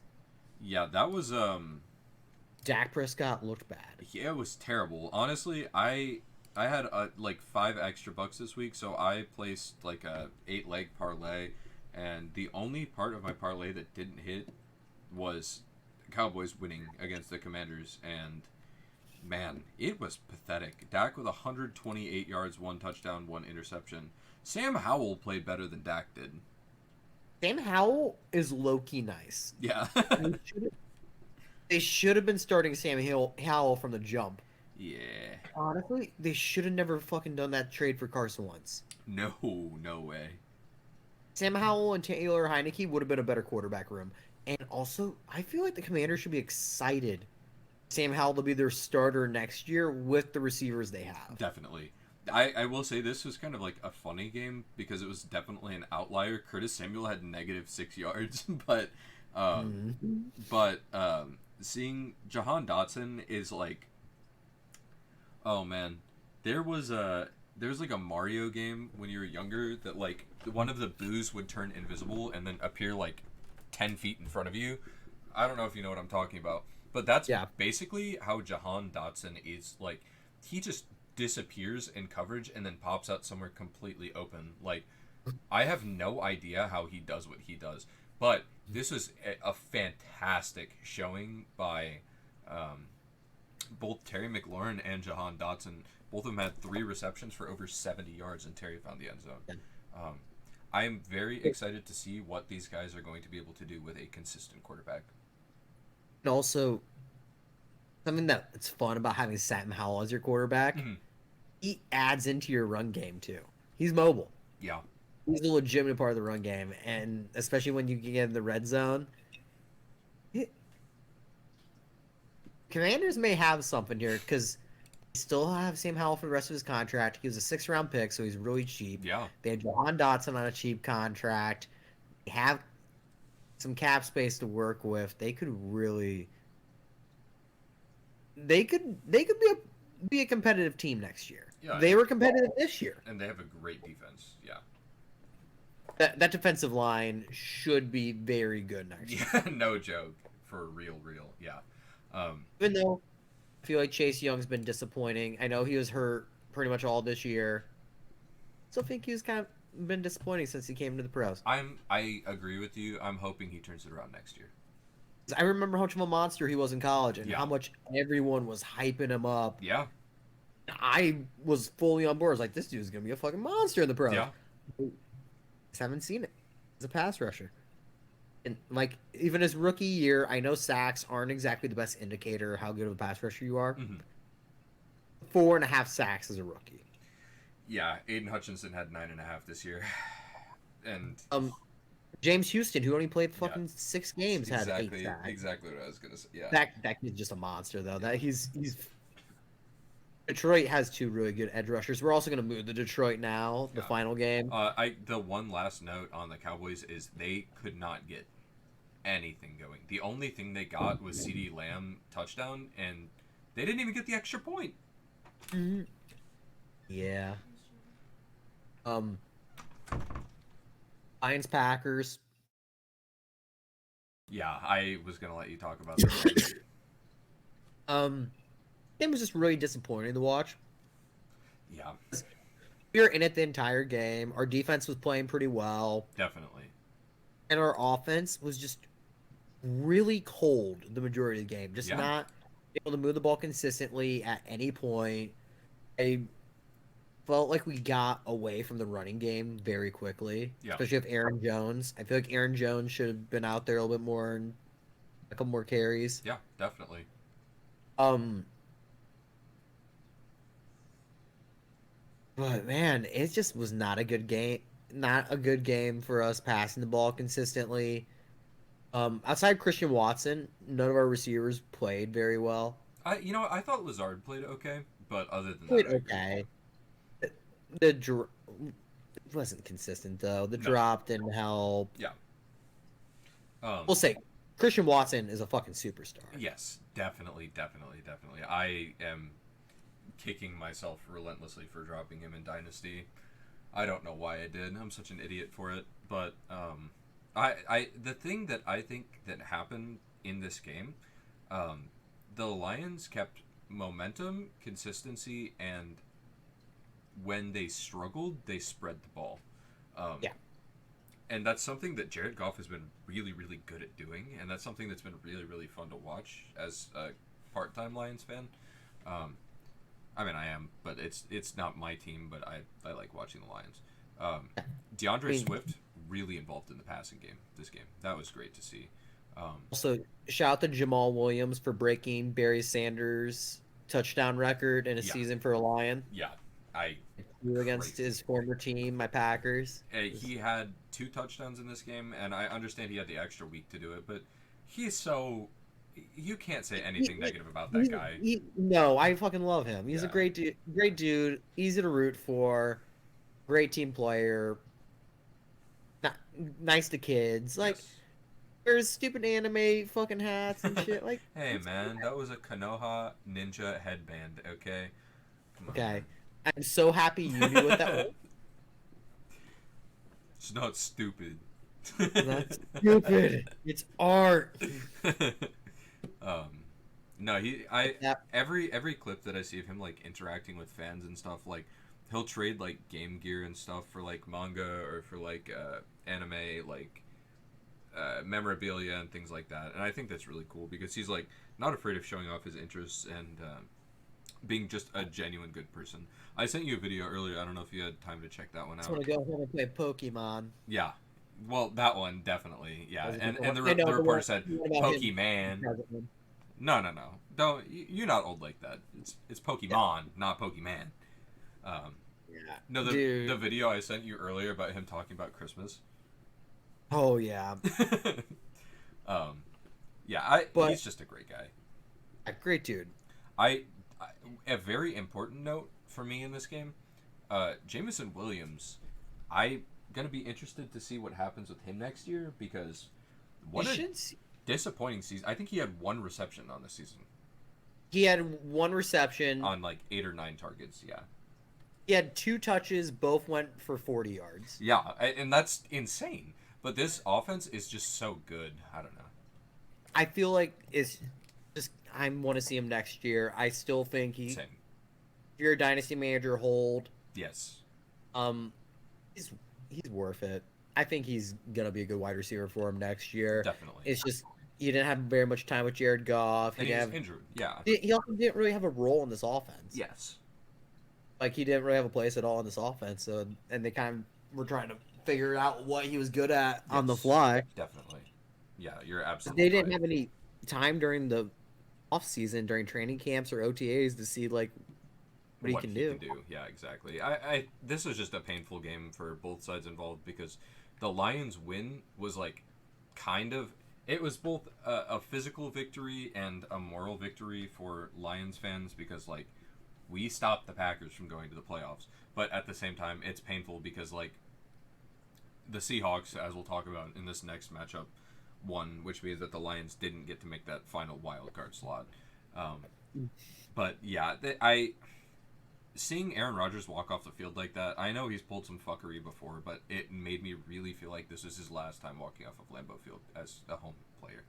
[SPEAKER 2] yeah, that was
[SPEAKER 3] Dak Prescott looked bad.
[SPEAKER 2] yeah, it was terrible. Honestly, I had like $5 extra this week, so I placed like a 8-leg parlay, and the only part of my parlay that didn't hit was Cowboys winning against the Commanders, and man, it was pathetic. Dak with 128 yards, 1 touchdown, 1 interception. Sam Howell played better than Dak did.
[SPEAKER 3] Sam Howell is low-key nice.
[SPEAKER 2] Yeah.
[SPEAKER 3] They should have been starting Howell from the jump.
[SPEAKER 2] Yeah.
[SPEAKER 3] Honestly, they should have never fucking done that trade for Carson Wentz.
[SPEAKER 2] No way.
[SPEAKER 3] Sam Howell and Taylor Heineke would have been a better quarterback room. And also, I feel like the Commanders should be excited Sam Howell to be their starter next year with the receivers they have.
[SPEAKER 2] Definitely. I will say this was kind of like a funny game because it was definitely an outlier. Curtis Samuel had -6 yards, but seeing Jahan Dotson is like, oh man, there's like a Mario game when you were younger that like one of the boos would turn invisible and then appear like 10 feet in front of you. I don't know if you know what I'm talking about, but that's basically how Jahan Dotson is. Like, he just disappears in coverage and then pops out somewhere completely open. Like, I have no idea how he does what he does, but this was a fantastic showing by both Terry McLaurin and Jahan Dotson. Both of them had 3 receptions for over 70 yards, and Terry found the end zone. I am very excited to see what these guys are going to be able to do with a consistent quarterback.
[SPEAKER 3] And also, something that's fun about having Sam Howell as your quarterback, he adds into your run game too. He's mobile.
[SPEAKER 2] Yeah.
[SPEAKER 3] He's a legitimate part of the run game, and especially when you get in the red zone. Commanders may have something here because they still have Sam Howell for the rest of his contract. He was a 6th-round pick, so he's really cheap.
[SPEAKER 2] Yeah.
[SPEAKER 3] They have Jahan Dotson on a cheap contract. They have some cap space to work with. They could really. They could be a competitive team next year.
[SPEAKER 2] Yeah,
[SPEAKER 3] they were competitive this year,
[SPEAKER 2] and they have a great defense. Yeah.
[SPEAKER 3] That defensive line should be very good next year.
[SPEAKER 2] Yeah, no joke. For real. Yeah.
[SPEAKER 3] Even though I feel like Chase Young's been disappointing. I know he was hurt pretty much all this year. Still think he's kind of been disappointing since he came to the pros.
[SPEAKER 2] I agree with you. I'm hoping he turns it around next year.
[SPEAKER 3] I remember how much of a monster he was in college and how much everyone was hyping him up.
[SPEAKER 2] Yeah.
[SPEAKER 3] I was fully on board. I was like, this dude's going to be a fucking monster in the pros.
[SPEAKER 2] Yeah.
[SPEAKER 3] Just haven't seen it as a pass rusher. And, like, even his rookie year, I know sacks aren't exactly the best indicator of how good of a pass rusher you are. 4.5 sacks as a rookie.
[SPEAKER 2] Yeah, Aiden Hutchinson had 9.5 this year. And
[SPEAKER 3] James Houston, who only played fucking 6 games, had 8 sacks.
[SPEAKER 2] Exactly what I was going to say, yeah.
[SPEAKER 3] That kid's just a monster, though. He's Detroit has 2 really good edge rushers. We're also going to move to Detroit now, the final game.
[SPEAKER 2] The one last note on the Cowboys is they could not get anything going. The only thing they got was CeeDee Lamb touchdown, and they didn't even get the extra point.
[SPEAKER 3] Yeah. Lions Packers.
[SPEAKER 2] Yeah, I was going to let you talk about that.
[SPEAKER 3] It was just really disappointing to watch.
[SPEAKER 2] Yeah.
[SPEAKER 3] We were in it the entire game. Our defense was playing pretty well.
[SPEAKER 2] Definitely.
[SPEAKER 3] And our offense was just really cold the majority of the game. Just not able to move the ball consistently at any point. I felt like we got away from the running game very quickly.
[SPEAKER 2] Yeah.
[SPEAKER 3] Especially with Aaron Jones. I feel like Aaron Jones should have been out there a little bit more and a couple more carries.
[SPEAKER 2] Yeah, definitely.
[SPEAKER 3] But man, it just was not a good game. Not a good game for us passing the ball consistently. Outside Christian Watson, none of our receivers played very well.
[SPEAKER 2] I thought Lazard played okay, But other than
[SPEAKER 3] Played
[SPEAKER 2] that, I agree.
[SPEAKER 3] okay. The it wasn't consistent though. The
[SPEAKER 2] No.
[SPEAKER 3] drop didn't help.
[SPEAKER 2] Yeah.
[SPEAKER 3] We'll say Christian Watson is a fucking superstar.
[SPEAKER 2] Yes, definitely. I am kicking myself relentlessly for dropping him in Dynasty. I don't know why I did. I'm such an idiot for it. But the thing that I think that happened in this game, the Lions kept momentum, consistency, and when they struggled, they spread the ball.
[SPEAKER 3] Yeah.
[SPEAKER 2] And that's something that Jared Goff has been really, really good at doing, and that's something that's been really, really fun to watch as a part-time Lions fan. I mean, I am, but it's not my team, but I like watching the Lions. DeAndre Swift really involved in the passing game this game. That was great to see.
[SPEAKER 3] Also, shout out to Jamal Williams for breaking Barry Sanders' touchdown record in a season for a Lion.
[SPEAKER 2] Yeah,
[SPEAKER 3] Against his former team, my Packers.
[SPEAKER 2] He had 2 touchdowns in this game, and I understand he had the extra week to do it, but he's so... You can't say anything negative about that guy.
[SPEAKER 3] No, I fucking love him. He's a great dude, easy to root for, great team player, nice to kids. Like, wears stupid anime fucking hats and shit. Like,
[SPEAKER 2] hey man, that was a Konoha ninja headband. Okay. Come on,
[SPEAKER 3] okay,
[SPEAKER 2] man.
[SPEAKER 3] I'm so happy you knew what that was.
[SPEAKER 2] It's not stupid.
[SPEAKER 3] That's stupid. It's art.
[SPEAKER 2] No, every clip that I see of him like interacting with fans and stuff, like he'll trade like game gear and stuff for like manga or for like anime like memorabilia and things like that, and I think that's really cool because he's like not afraid of showing off his interests and being just a genuine good person. I sent you a video earlier. I don't know if you had time to check that one out.
[SPEAKER 3] I just want to go home and play Pokemon.
[SPEAKER 2] Yeah. Well, that one definitely, yeah, and the
[SPEAKER 3] I know,
[SPEAKER 2] reporter said
[SPEAKER 3] what about
[SPEAKER 2] Pokemon. No. Don't you're not old like that. It's Pokemon, not Pokemon. No, the video I sent you earlier about him talking about Christmas.
[SPEAKER 3] Oh yeah.
[SPEAKER 2] He's just a great guy.
[SPEAKER 3] A great dude.
[SPEAKER 2] A very important note for me in this game, Jameson Williams. I'm gonna be interested to see what happens with him next year because disappointing season. I think he had 1 reception on the season.
[SPEAKER 3] He had 1 reception
[SPEAKER 2] on like 8 or 9 targets. Yeah.
[SPEAKER 3] He had 2 touches, both went for 40 yards.
[SPEAKER 2] Yeah, and that's insane. But this offense is just so good. I don't know.
[SPEAKER 3] I feel like it's just I want to see him next year. I still think
[SPEAKER 2] Same.
[SPEAKER 3] If you're a dynasty manager, hold.
[SPEAKER 2] Yes.
[SPEAKER 3] He's worth it. I think he's gonna be a good wide receiver for him next year.
[SPEAKER 2] Definitely.
[SPEAKER 3] It's just he didn't have very much time with Jared Goff.
[SPEAKER 2] And he's injured. Yeah.
[SPEAKER 3] He also didn't really have a role in this offense.
[SPEAKER 2] Yes.
[SPEAKER 3] Like he didn't really have a place at all in this offense. So and they kind of were trying to figure out what he was good at on the fly.
[SPEAKER 2] Definitely. Yeah, you're absolutely.
[SPEAKER 3] They didn't have any time during the off season, during training camps or OTAs to see like what he can do.
[SPEAKER 2] Yeah, exactly. This was just a painful game for both sides involved because the Lions' win was like kind of. It was both a physical victory and a moral victory for Lions fans because like we stopped the Packers from going to the playoffs, but at the same time it's painful because like the Seahawks, as we'll talk about in this next matchup, won, which means that the Lions didn't get to make that final wild card slot. But yeah, seeing Aaron Rodgers walk off the field like that, I know he's pulled some fuckery before, but it made me really feel like this is his last time walking off of Lambeau Field as a home player.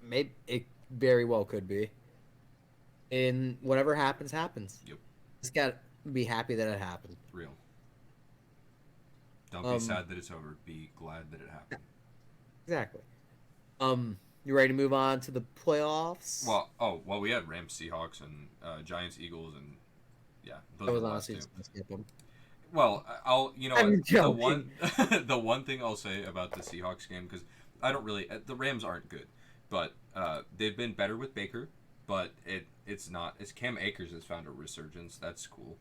[SPEAKER 3] Maybe it very well could be. And whatever happens, happens.
[SPEAKER 2] Yep.
[SPEAKER 3] Just gotta be happy that it happened.
[SPEAKER 2] Real. Don't be sad that it's over. Be glad that it happened.
[SPEAKER 3] Exactly. You ready to move on to the playoffs?
[SPEAKER 2] Well, we had Rams, Seahawks, and Giants, Eagles, and yeah, those were the last 2.
[SPEAKER 3] Skip them.
[SPEAKER 2] Well, the one thing I'll say about the Seahawks game because I don't really the Rams aren't good, but they've been better with Baker, but it's not. It's Cam Akers has found a resurgence. That's cool.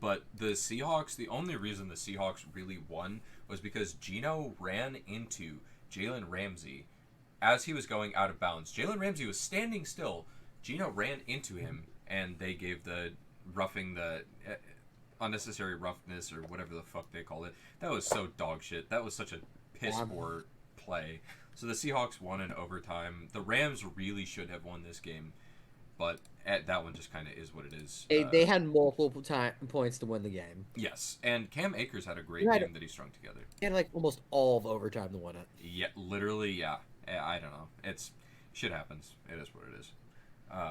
[SPEAKER 2] But the Seahawks, the only reason the Seahawks really won was because Geno ran into Jalen Ramsey as he was going out of bounds. Jalen Ramsey was standing still. Geno ran into him and they gave the roughing the unnecessary roughness or whatever the fuck they called it. That was so dog shit. That was such a piss poor play. So the Seahawks won in overtime. The Rams really should have won this game, but that one just kind of is what it is.
[SPEAKER 3] They had multiple points to win the game.
[SPEAKER 2] Yes, and Cam Akers had a great game that he strung together.
[SPEAKER 3] He had like almost all of overtime to win it.
[SPEAKER 2] Yeah, literally, yeah. I don't know. It's shit happens. It is what it is.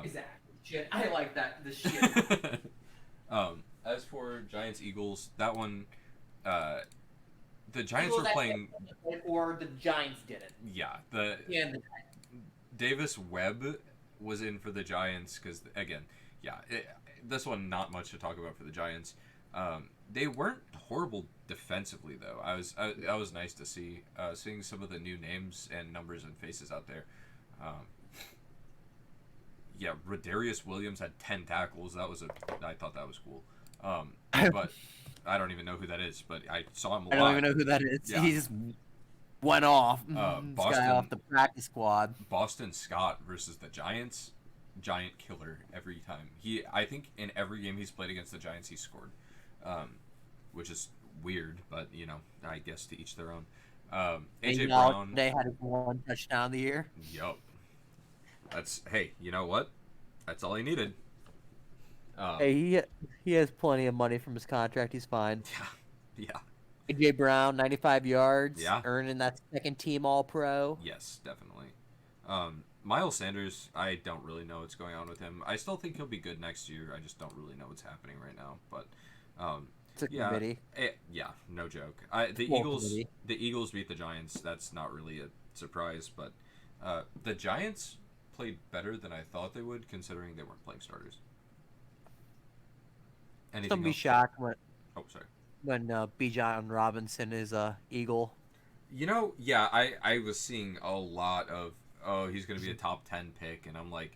[SPEAKER 1] Exactly. Shit. I like that. The shit.
[SPEAKER 2] As for Giants Eagles, that one, the Giants were playing.
[SPEAKER 1] Or the Giants didn't.
[SPEAKER 2] Yeah, Davis Webb was in for the Giants because again, this one not much to talk about for the Giants. They weren't horrible defensively though. I was nice to see seeing some of the new names and numbers and faces out there. Rodarius Williams had 10 tackles. I thought that was cool. But I don't even know who that is. But I saw him a lot.
[SPEAKER 3] I don't even know who that is.
[SPEAKER 2] Yeah.
[SPEAKER 3] He just went off.
[SPEAKER 2] Boston,
[SPEAKER 3] guy off the practice squad.
[SPEAKER 2] Boston Scott versus the Giants. Giant killer every time. I think in every game he's played against the Giants, he's scored, which is weird, but I guess to each their own. AJ Brown.
[SPEAKER 3] They had one touchdown of the year.
[SPEAKER 2] Yup. Hey, you know what? That's all he needed.
[SPEAKER 3] Hey, he has plenty of money from his contract. He's fine.
[SPEAKER 2] Yeah.
[SPEAKER 3] AJ Brown, 95 yards.
[SPEAKER 2] Yeah.
[SPEAKER 3] Earning that second team All-Pro.
[SPEAKER 2] Yes, definitely. Miles Sanders, I don't really know what's going on with him. I still think he'll be good next year. I just don't really know what's happening right now. But
[SPEAKER 3] it's a committee.
[SPEAKER 2] No joke. The Eagles beat the Giants. That's not really a surprise, but the Giants played better than I thought they would, considering they weren't playing starters.
[SPEAKER 3] Don't be shocked when Bijan Robinson is a Eagle.
[SPEAKER 2] I was seeing a lot of, he's going to be a top 10 pick, and I'm like,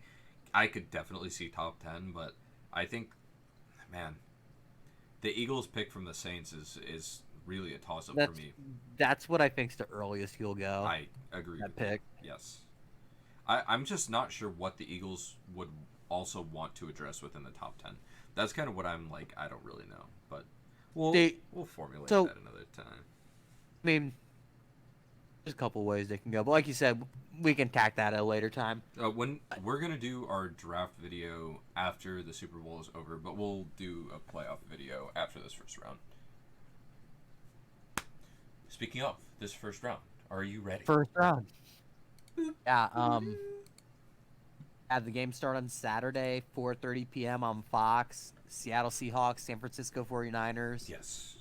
[SPEAKER 2] I could definitely see top 10, but I think, man, the Eagles pick from the Saints is really a toss-up for me.
[SPEAKER 3] That's what I think's the earliest you'll go.
[SPEAKER 2] I agree with
[SPEAKER 3] pick.
[SPEAKER 2] That. Yes. I'm just not sure what the Eagles would also want to address within the top 10. That's kind of what I'm like, I don't really know, but we'll formulate that another time.
[SPEAKER 3] I mean, there's a couple ways they can go, but like you said, we can tack that at a later time.
[SPEAKER 2] When we're going to do our draft video after the Super Bowl is over, but we'll do a playoff video after this first round. Speaking of this first round, are you ready?
[SPEAKER 3] First round. Yeah, had the game start on Saturday, 4:30 p.m. on Fox. Seattle Seahawks, San Francisco 49ers.
[SPEAKER 2] Yes.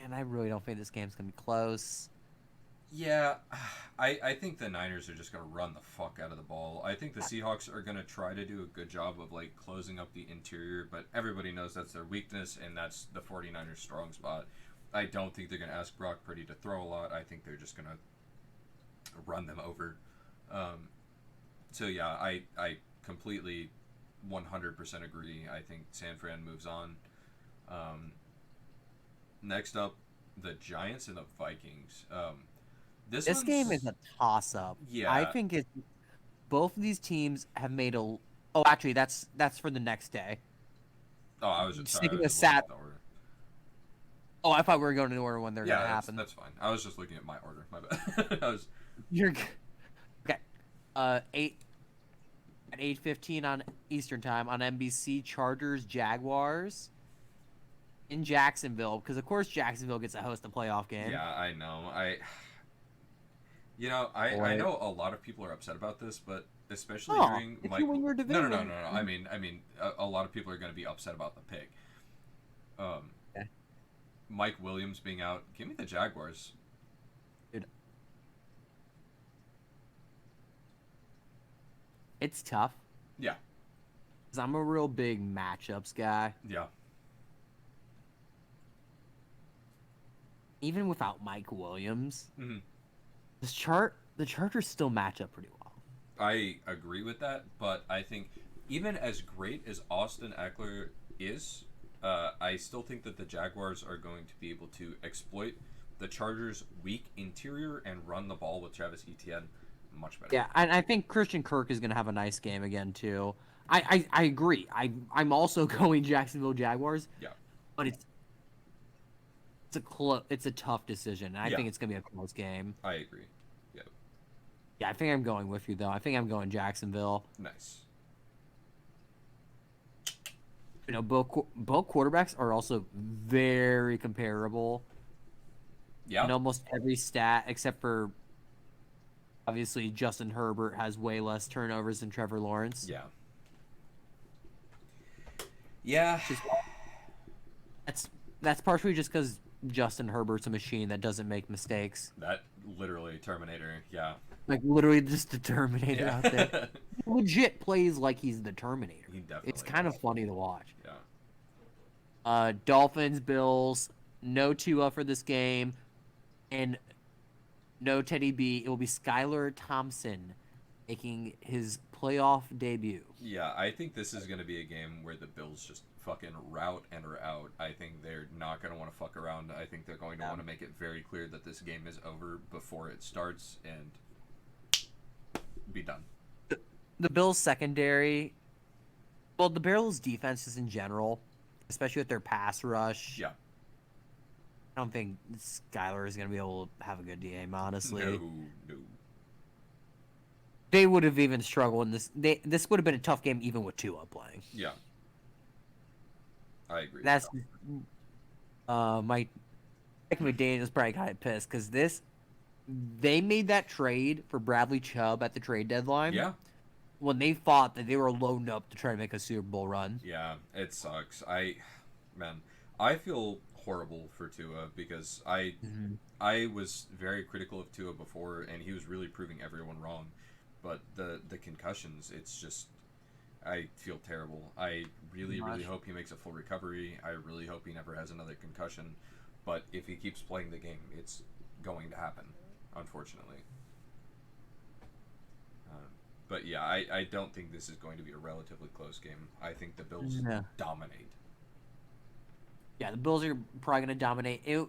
[SPEAKER 3] And I really don't think this game's going to be close.
[SPEAKER 2] Yeah, I think the Niners are just going to run the fuck out of the ball. I think the Seahawks are going to try to do a good job of, closing up the interior, but everybody knows that's their weakness, and that's the 49ers' strong spot. I don't think they're going to ask Brock Purdy to throw a lot. I think they're just going to run them over. I completely 100% agree. I think San Fran moves on. Next up, the Giants and the Vikings. This
[SPEAKER 3] game is a toss-up.
[SPEAKER 2] Yeah.
[SPEAKER 3] I think both of these teams have made a... Oh, actually, that's for the next day.
[SPEAKER 2] Oh, I was just
[SPEAKER 3] thinking of Sat. Oh, I thought we were going in order when they're going to happen.
[SPEAKER 2] That's fine. I was just looking at my order. My bad.
[SPEAKER 3] You're okay. 8:15 on Eastern time on NBC. Chargers Jaguars in Jacksonville, because of course Jacksonville gets to host a playoff game.
[SPEAKER 2] Yeah, I know. I know a lot of people are upset about this, but especially hearing
[SPEAKER 3] if you win your division.
[SPEAKER 2] No. I mean, a lot of people are going to be upset about the pick.
[SPEAKER 3] Okay.
[SPEAKER 2] Mike Williams being out. Give me the Jaguars.
[SPEAKER 3] Dude. It's tough.
[SPEAKER 2] Yeah.
[SPEAKER 3] Because I'm a real big matchups guy.
[SPEAKER 2] Yeah.
[SPEAKER 3] Even without Mike Williams,
[SPEAKER 2] mm-hmm.
[SPEAKER 3] the Chargers still match up pretty well.
[SPEAKER 2] I agree with that, but I think even as great as Austin Eckler is, I still think that the Jaguars are going to be able to exploit the Chargers' weak interior and run the ball with Travis Etienne much better.
[SPEAKER 3] Yeah, and I think Christian Kirk is going to have a nice game again, too.
[SPEAKER 1] I agree. I'm also going Jacksonville Jaguars,
[SPEAKER 2] Yeah.
[SPEAKER 1] but it's a tough decision. I think it's gonna be a close game.
[SPEAKER 2] I agree. Yeah.
[SPEAKER 1] Yeah, I think I'm going with you though. I think I'm going Jacksonville.
[SPEAKER 2] Nice.
[SPEAKER 1] You know, both quarterbacks are also very comparable
[SPEAKER 2] Yeah.
[SPEAKER 1] in almost every stat except for obviously Justin Herbert has way less turnovers than Trevor Lawrence.
[SPEAKER 2] Yeah. Yeah.
[SPEAKER 1] That's partially just because Justin Herbert's a machine that doesn't make mistakes.
[SPEAKER 2] That literally Terminator. Yeah.
[SPEAKER 1] Like literally just the Terminator
[SPEAKER 2] Yeah.
[SPEAKER 1] out there. He legit plays like he's the Terminator.
[SPEAKER 2] He definitely
[SPEAKER 1] It's kind
[SPEAKER 2] does.
[SPEAKER 1] of funny to watch.
[SPEAKER 2] Yeah.
[SPEAKER 1] Dolphins, Bills, no Tua for this game, and no Teddy B. It will be Skylar Thompson making his playoff debut.
[SPEAKER 2] Yeah, I think this is going to be a game where the Bills just fucking route and are out. I think they're not going to want to fuck around. I think they're going to want to make it very clear that this game is over before it starts and be done.
[SPEAKER 1] The Bills secondary, well, the Bills defenses in general, especially with their pass rush.
[SPEAKER 2] Yeah.
[SPEAKER 1] I don't think Skylar is going to be able to have a good game, honestly.
[SPEAKER 2] No.
[SPEAKER 1] They would have even struggled in this. This would have been a tough game even with Tua playing.
[SPEAKER 2] Yeah. I agree.
[SPEAKER 1] That's Mike McDaniel's probably kind of pissed because they made that trade for Bradley Chubb at the trade deadline.
[SPEAKER 2] Yeah.
[SPEAKER 1] When they thought that they were loading up to try to make a Super Bowl run.
[SPEAKER 2] Yeah, it sucks. I feel horrible for Tua because I was very critical of Tua before, and he was really proving everyone wrong. But the concussions, it's just, I feel terrible. I really hope he makes a full recovery. I really hope he never has another concussion. But if he keeps playing the game, it's going to happen, unfortunately. But yeah, I don't think this is going to be a relatively close game. I think the Bills dominate.
[SPEAKER 1] Yeah, the Bills are probably going to dominate. If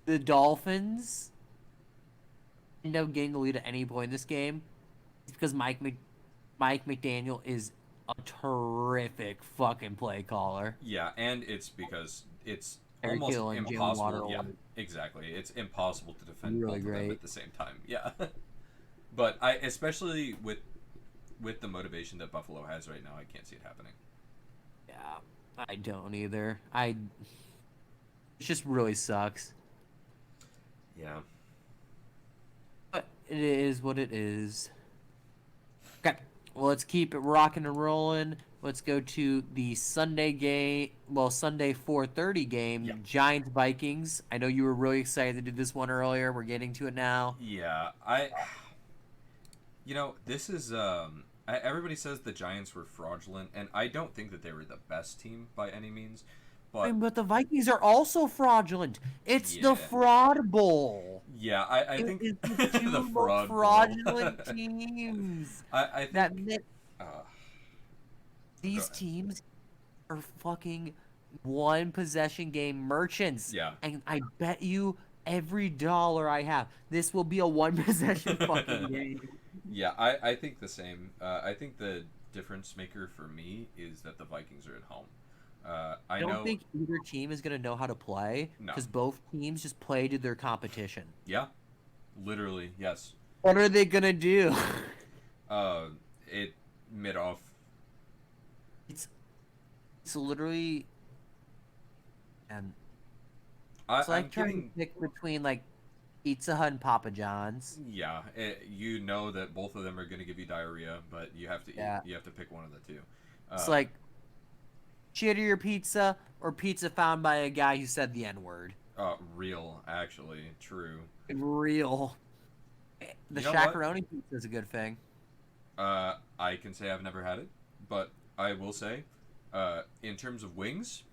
[SPEAKER 1] the Dolphins end up getting the lead at any point in this game, it's because Mike McDaniel is a terrific fucking play caller.
[SPEAKER 2] Yeah, and it's because it's
[SPEAKER 1] Eric
[SPEAKER 2] almost
[SPEAKER 1] Hill and Jalen
[SPEAKER 2] impossible.
[SPEAKER 1] Waddle.
[SPEAKER 2] Yeah, exactly. It's impossible to defend
[SPEAKER 1] Really
[SPEAKER 2] both of them
[SPEAKER 1] great.
[SPEAKER 2] at the same time. Yeah, but especially with the motivation that Buffalo has right now, I can't see it happening.
[SPEAKER 1] Yeah, I don't either. It just really sucks.
[SPEAKER 2] Yeah.
[SPEAKER 1] But it is what it is. Okay, well, let's keep it rocking and rolling. Let's go to the Sunday game. Well, Sunday 4:30 game.
[SPEAKER 2] Yeah.
[SPEAKER 1] Giants Vikings. I know you were really excited to do this one earlier. We're getting to it now.
[SPEAKER 2] Yeah, this is everybody says the Giants were fraudulent, and I don't think that they were the best team by any means.
[SPEAKER 1] But the Vikings are also fraudulent. It's
[SPEAKER 2] Yeah.
[SPEAKER 1] the Fraud Bowl.
[SPEAKER 2] Yeah, I think
[SPEAKER 1] It's the two
[SPEAKER 2] the
[SPEAKER 1] most
[SPEAKER 2] fraud bowl.
[SPEAKER 1] fraudulent teams.
[SPEAKER 2] I think
[SPEAKER 1] That meant
[SPEAKER 2] uh,
[SPEAKER 1] these
[SPEAKER 2] ahead.
[SPEAKER 1] teams are fucking one possession game merchants.
[SPEAKER 2] Yeah.
[SPEAKER 1] And I bet you every dollar I have, this will be a one possession fucking game.
[SPEAKER 2] Yeah, I think the same. I think the difference maker for me is that the Vikings are at home. I
[SPEAKER 1] don't
[SPEAKER 2] know.
[SPEAKER 1] think either team is going to know how to play
[SPEAKER 2] No.
[SPEAKER 1] because both teams just play to their competition.
[SPEAKER 2] Yeah, literally, yes.
[SPEAKER 1] What are they going to do?
[SPEAKER 2] It mid off.
[SPEAKER 1] It's literally, and
[SPEAKER 2] I'm
[SPEAKER 1] it's like trying
[SPEAKER 2] getting.
[SPEAKER 1] to pick between like Pizza Hut and Papa John's.
[SPEAKER 2] Yeah, you know that both of them are going to give you diarrhea, but you have to
[SPEAKER 1] Yeah.
[SPEAKER 2] you have to pick one of the two.
[SPEAKER 1] It's like shittier pizza or pizza found by a guy who said the N-word.
[SPEAKER 2] Real, actually, true.
[SPEAKER 1] Real. The
[SPEAKER 2] You know what?
[SPEAKER 1] shakaroni pizza is a good thing.
[SPEAKER 2] I can say I've never had it, but I will say, in terms of wings,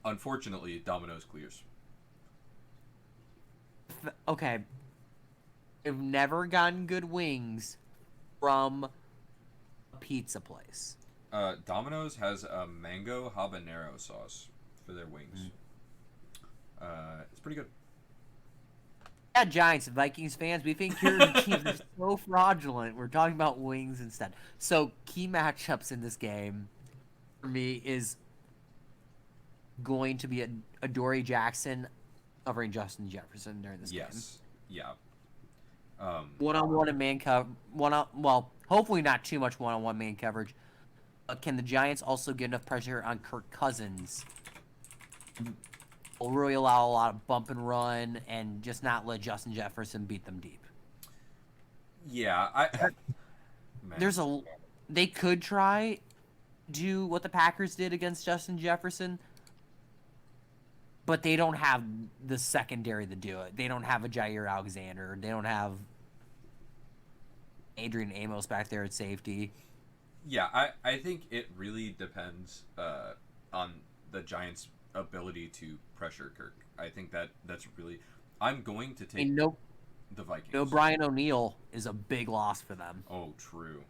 [SPEAKER 2] unfortunately, Domino's clears.
[SPEAKER 1] Okay. I've never gotten good wings from a pizza place.
[SPEAKER 2] Domino's has a mango habanero sauce for their wings. It's pretty good.
[SPEAKER 1] Yeah, Giants and Vikings fans, we think your teams are so fraudulent. We're talking about wings instead. So key matchups in this game for me is going to be a Adoree Jackson covering Justin Jefferson during this game.
[SPEAKER 2] Yes. Yeah.
[SPEAKER 1] One-on-one and man cover. Well, hopefully not too much one-on-one man coverage. But can the Giants also get enough pressure on Kirk Cousins? Will really allow a lot of bump and run and just not let Justin Jefferson beat them deep.
[SPEAKER 2] Yeah, man.
[SPEAKER 1] They could try do what the Packers did against Justin Jefferson, but they don't have the secondary to do it. They don't have a Jair Alexander. They don't have Adrian Amos back there at safety.
[SPEAKER 2] Yeah, I think it really depends on the Giants' ability to pressure Kirk. I think that's really. I'm going to take the Vikings.
[SPEAKER 1] No, Brian O'Neill is a big loss for them.
[SPEAKER 2] Oh, true.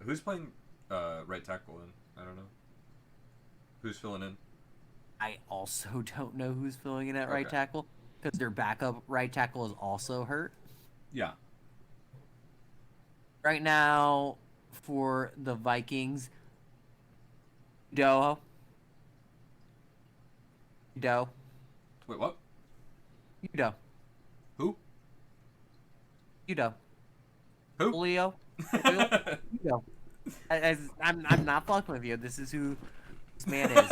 [SPEAKER 2] Who's playing right tackle then? I don't know. Who's filling in?
[SPEAKER 1] I also don't know who's filling in at right tackle because their backup right tackle is also hurt.
[SPEAKER 2] Yeah.
[SPEAKER 1] Right now, for the Vikings, Doe.
[SPEAKER 2] Wait, what?
[SPEAKER 1] Udo.
[SPEAKER 2] Who?
[SPEAKER 1] Udo.
[SPEAKER 2] Who?
[SPEAKER 1] Julio. Udo. I'm not fucking with you. This is who this man is.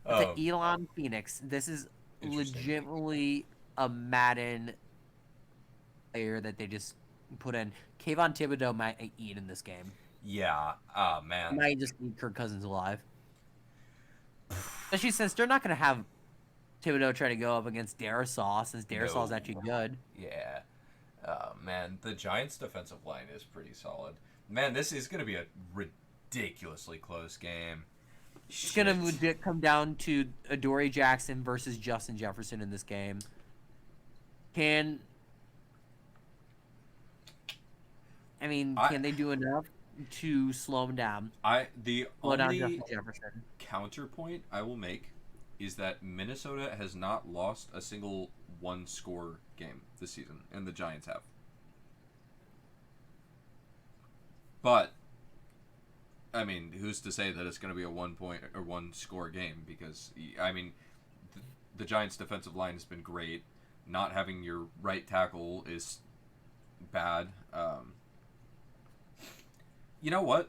[SPEAKER 1] The Elon Phoenix. This is legitimately a Madden player that they just put in. Kayvon Thibodeau might eat in this game.
[SPEAKER 2] Yeah. Man.
[SPEAKER 1] Might just eat Kirk Cousins alive. Especially since they're not going to have Thibodeau try to go up against Darisaw, since Darisaw is actually good.
[SPEAKER 2] Yeah. Man, the Giants' defensive line is pretty solid. Man, this is going to be a ridiculously close game.
[SPEAKER 1] It's going to legit come down to Adoree Jackson versus Justin Jefferson in this game. Can they do enough to slow him down?
[SPEAKER 2] The
[SPEAKER 1] Slow down
[SPEAKER 2] only
[SPEAKER 1] Justin Jefferson.
[SPEAKER 2] counterpoint I will make is that Minnesota has not lost a single one-score game this season, and the Giants have. But, I mean, who's to say that it's going to be a 1-point or one-score game? Because, I mean, the Giants' defensive line has been great. Not having your right tackle is bad. You know what?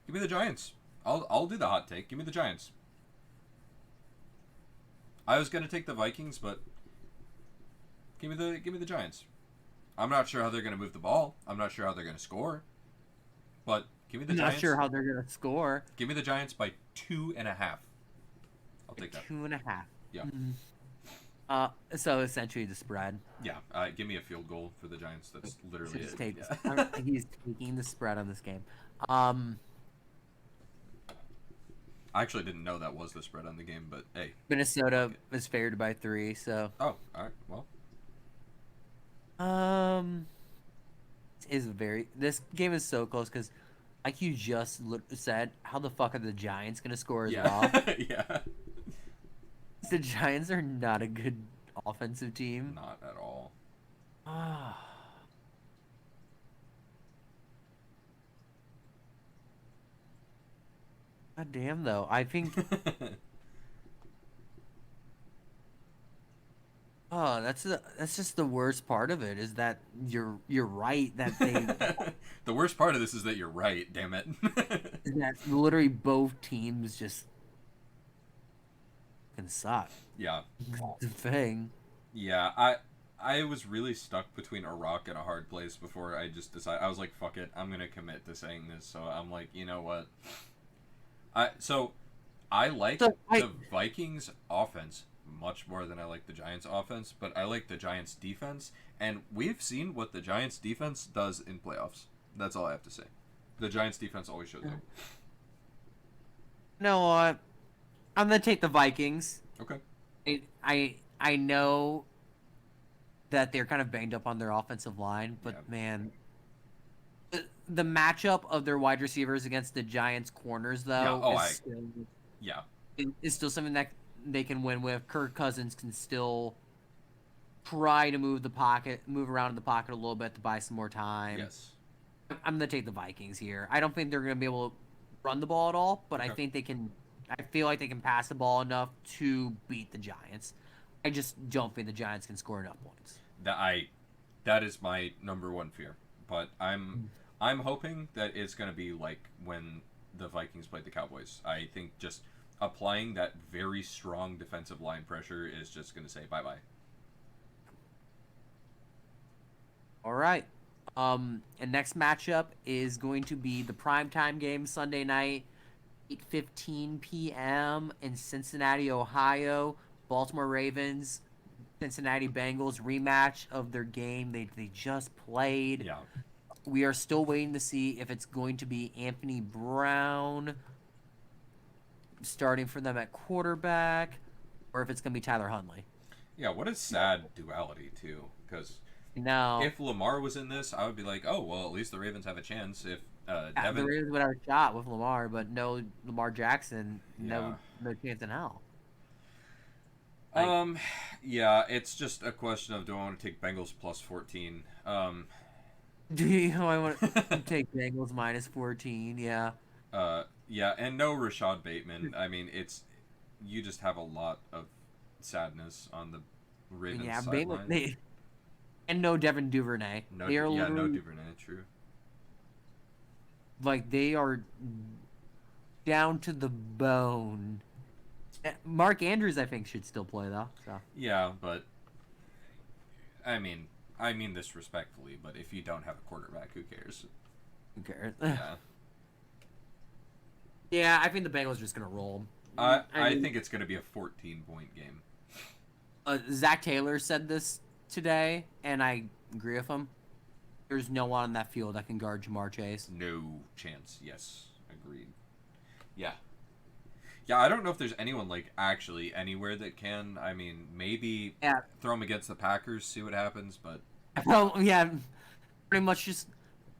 [SPEAKER 2] Give me the Giants. I'll do the hot take. Give me the Giants. I was gonna take the Vikings, but give me the Giants. I'm not sure how they're gonna move the ball. I'm not sure how they're gonna score. But give me the Giants.
[SPEAKER 1] Not sure how they're gonna score.
[SPEAKER 2] Give me the Giants by 2.5. I'll take that.
[SPEAKER 1] 2.5.
[SPEAKER 2] Yeah.
[SPEAKER 1] Mm-hmm. So essentially the spread.
[SPEAKER 2] Yeah. Give me a field goal for the Giants. That's literally it.
[SPEAKER 1] He's taking the spread on this game.
[SPEAKER 2] I actually didn't know that was the spread on the game, but hey.
[SPEAKER 1] Minnesota is favored by 3, so.
[SPEAKER 2] Oh, all right. Well.
[SPEAKER 1] This game is so close because, like you just said, how the fuck are the Giants gonna score as well?
[SPEAKER 2] Yeah.
[SPEAKER 1] The Giants are not a good offensive team.
[SPEAKER 2] Not at all.
[SPEAKER 1] God damn, though. I think. Oh, that's just the worst part of it is that you're right that they.
[SPEAKER 2] The worst part of this is that you're right. Damn it.
[SPEAKER 1] That literally both teams just can suck.
[SPEAKER 2] Yeah.
[SPEAKER 1] The thing.
[SPEAKER 2] Yeah, I was really stuck between a rock and a hard place before I just decided. I was like, fuck it, I'm gonna commit to saying this. So I'm like, you know what? I like the Vikings offense much more than I like the Giants offense, but I like the Giants defense, and we've seen what the Giants defense does in playoffs. That's all I have to say. The Giants defense always shows up.
[SPEAKER 1] You know what? I'm gonna take the Vikings.
[SPEAKER 2] Okay.
[SPEAKER 1] I know that they're kind of banged up on their offensive line, but
[SPEAKER 2] Yeah.
[SPEAKER 1] man, the matchup of their wide receivers against the Giants corners though
[SPEAKER 2] Yeah. Oh,
[SPEAKER 1] is
[SPEAKER 2] yeah.
[SPEAKER 1] still something that they can win with. Kirk Cousins can still try to move around in the pocket a little bit to buy some more time.
[SPEAKER 2] Yes.
[SPEAKER 1] I'm going to take the Vikings here. I don't think they're going to be able to run the ball at all, but I think they can. I feel like they can pass the ball enough to beat the Giants. I just don't think the Giants can score enough points.
[SPEAKER 2] That is my number one fear. But I'm hoping that it's going to be like when the Vikings played the Cowboys. I think just applying that very strong defensive line pressure is just going to say bye-bye.
[SPEAKER 1] All right. And next matchup is going to be the primetime game Sunday night, 8:15 p.m. in Cincinnati, Ohio. Baltimore Ravens, Cincinnati Bengals rematch of their game they just played.
[SPEAKER 2] Yeah.
[SPEAKER 1] We are still waiting to see if it's going to be Anthony Brown starting for them at quarterback or if it's going to be Tyler Huntley.
[SPEAKER 2] Yeah, what a sad duality, too. Because
[SPEAKER 1] No.
[SPEAKER 2] if Lamar was in this, I would be like, oh, well, at least the Ravens have a chance. If
[SPEAKER 1] The
[SPEAKER 2] Devin...
[SPEAKER 1] Ravens would have a shot with Lamar, but no Lamar Jackson, no chance in hell.
[SPEAKER 2] Yeah, it's just a question of do I want to take Bengals plus 14?
[SPEAKER 1] Do you know I want to take Bengals minus 14? Yeah.
[SPEAKER 2] Yeah, and no Rashad Bateman. I mean, you just have a lot of sadness on the Ravens sideline.
[SPEAKER 1] And no Devin Duvernay.
[SPEAKER 2] No Duvernay, true.
[SPEAKER 1] Like, they are down to the bone. Mark Andrews, I think, should still play, though. So.
[SPEAKER 2] Yeah, but, I mean this respectfully, but if you don't have a quarterback, who cares?
[SPEAKER 1] Who cares?
[SPEAKER 2] Yeah.
[SPEAKER 1] Yeah, I think the Bengals are just going to roll.
[SPEAKER 2] I think it's going to be a 14-point game.
[SPEAKER 1] Zach Taylor said this today, and I agree with him. There's no one on that field that can guard Jamar Chase.
[SPEAKER 2] No chance. Yes, agreed. Yeah. Yeah, I don't know if there's anyone, like, actually anywhere that can. I mean, maybe throw them against the Packers, see what happens, but...
[SPEAKER 1] Well, yeah, pretty much just...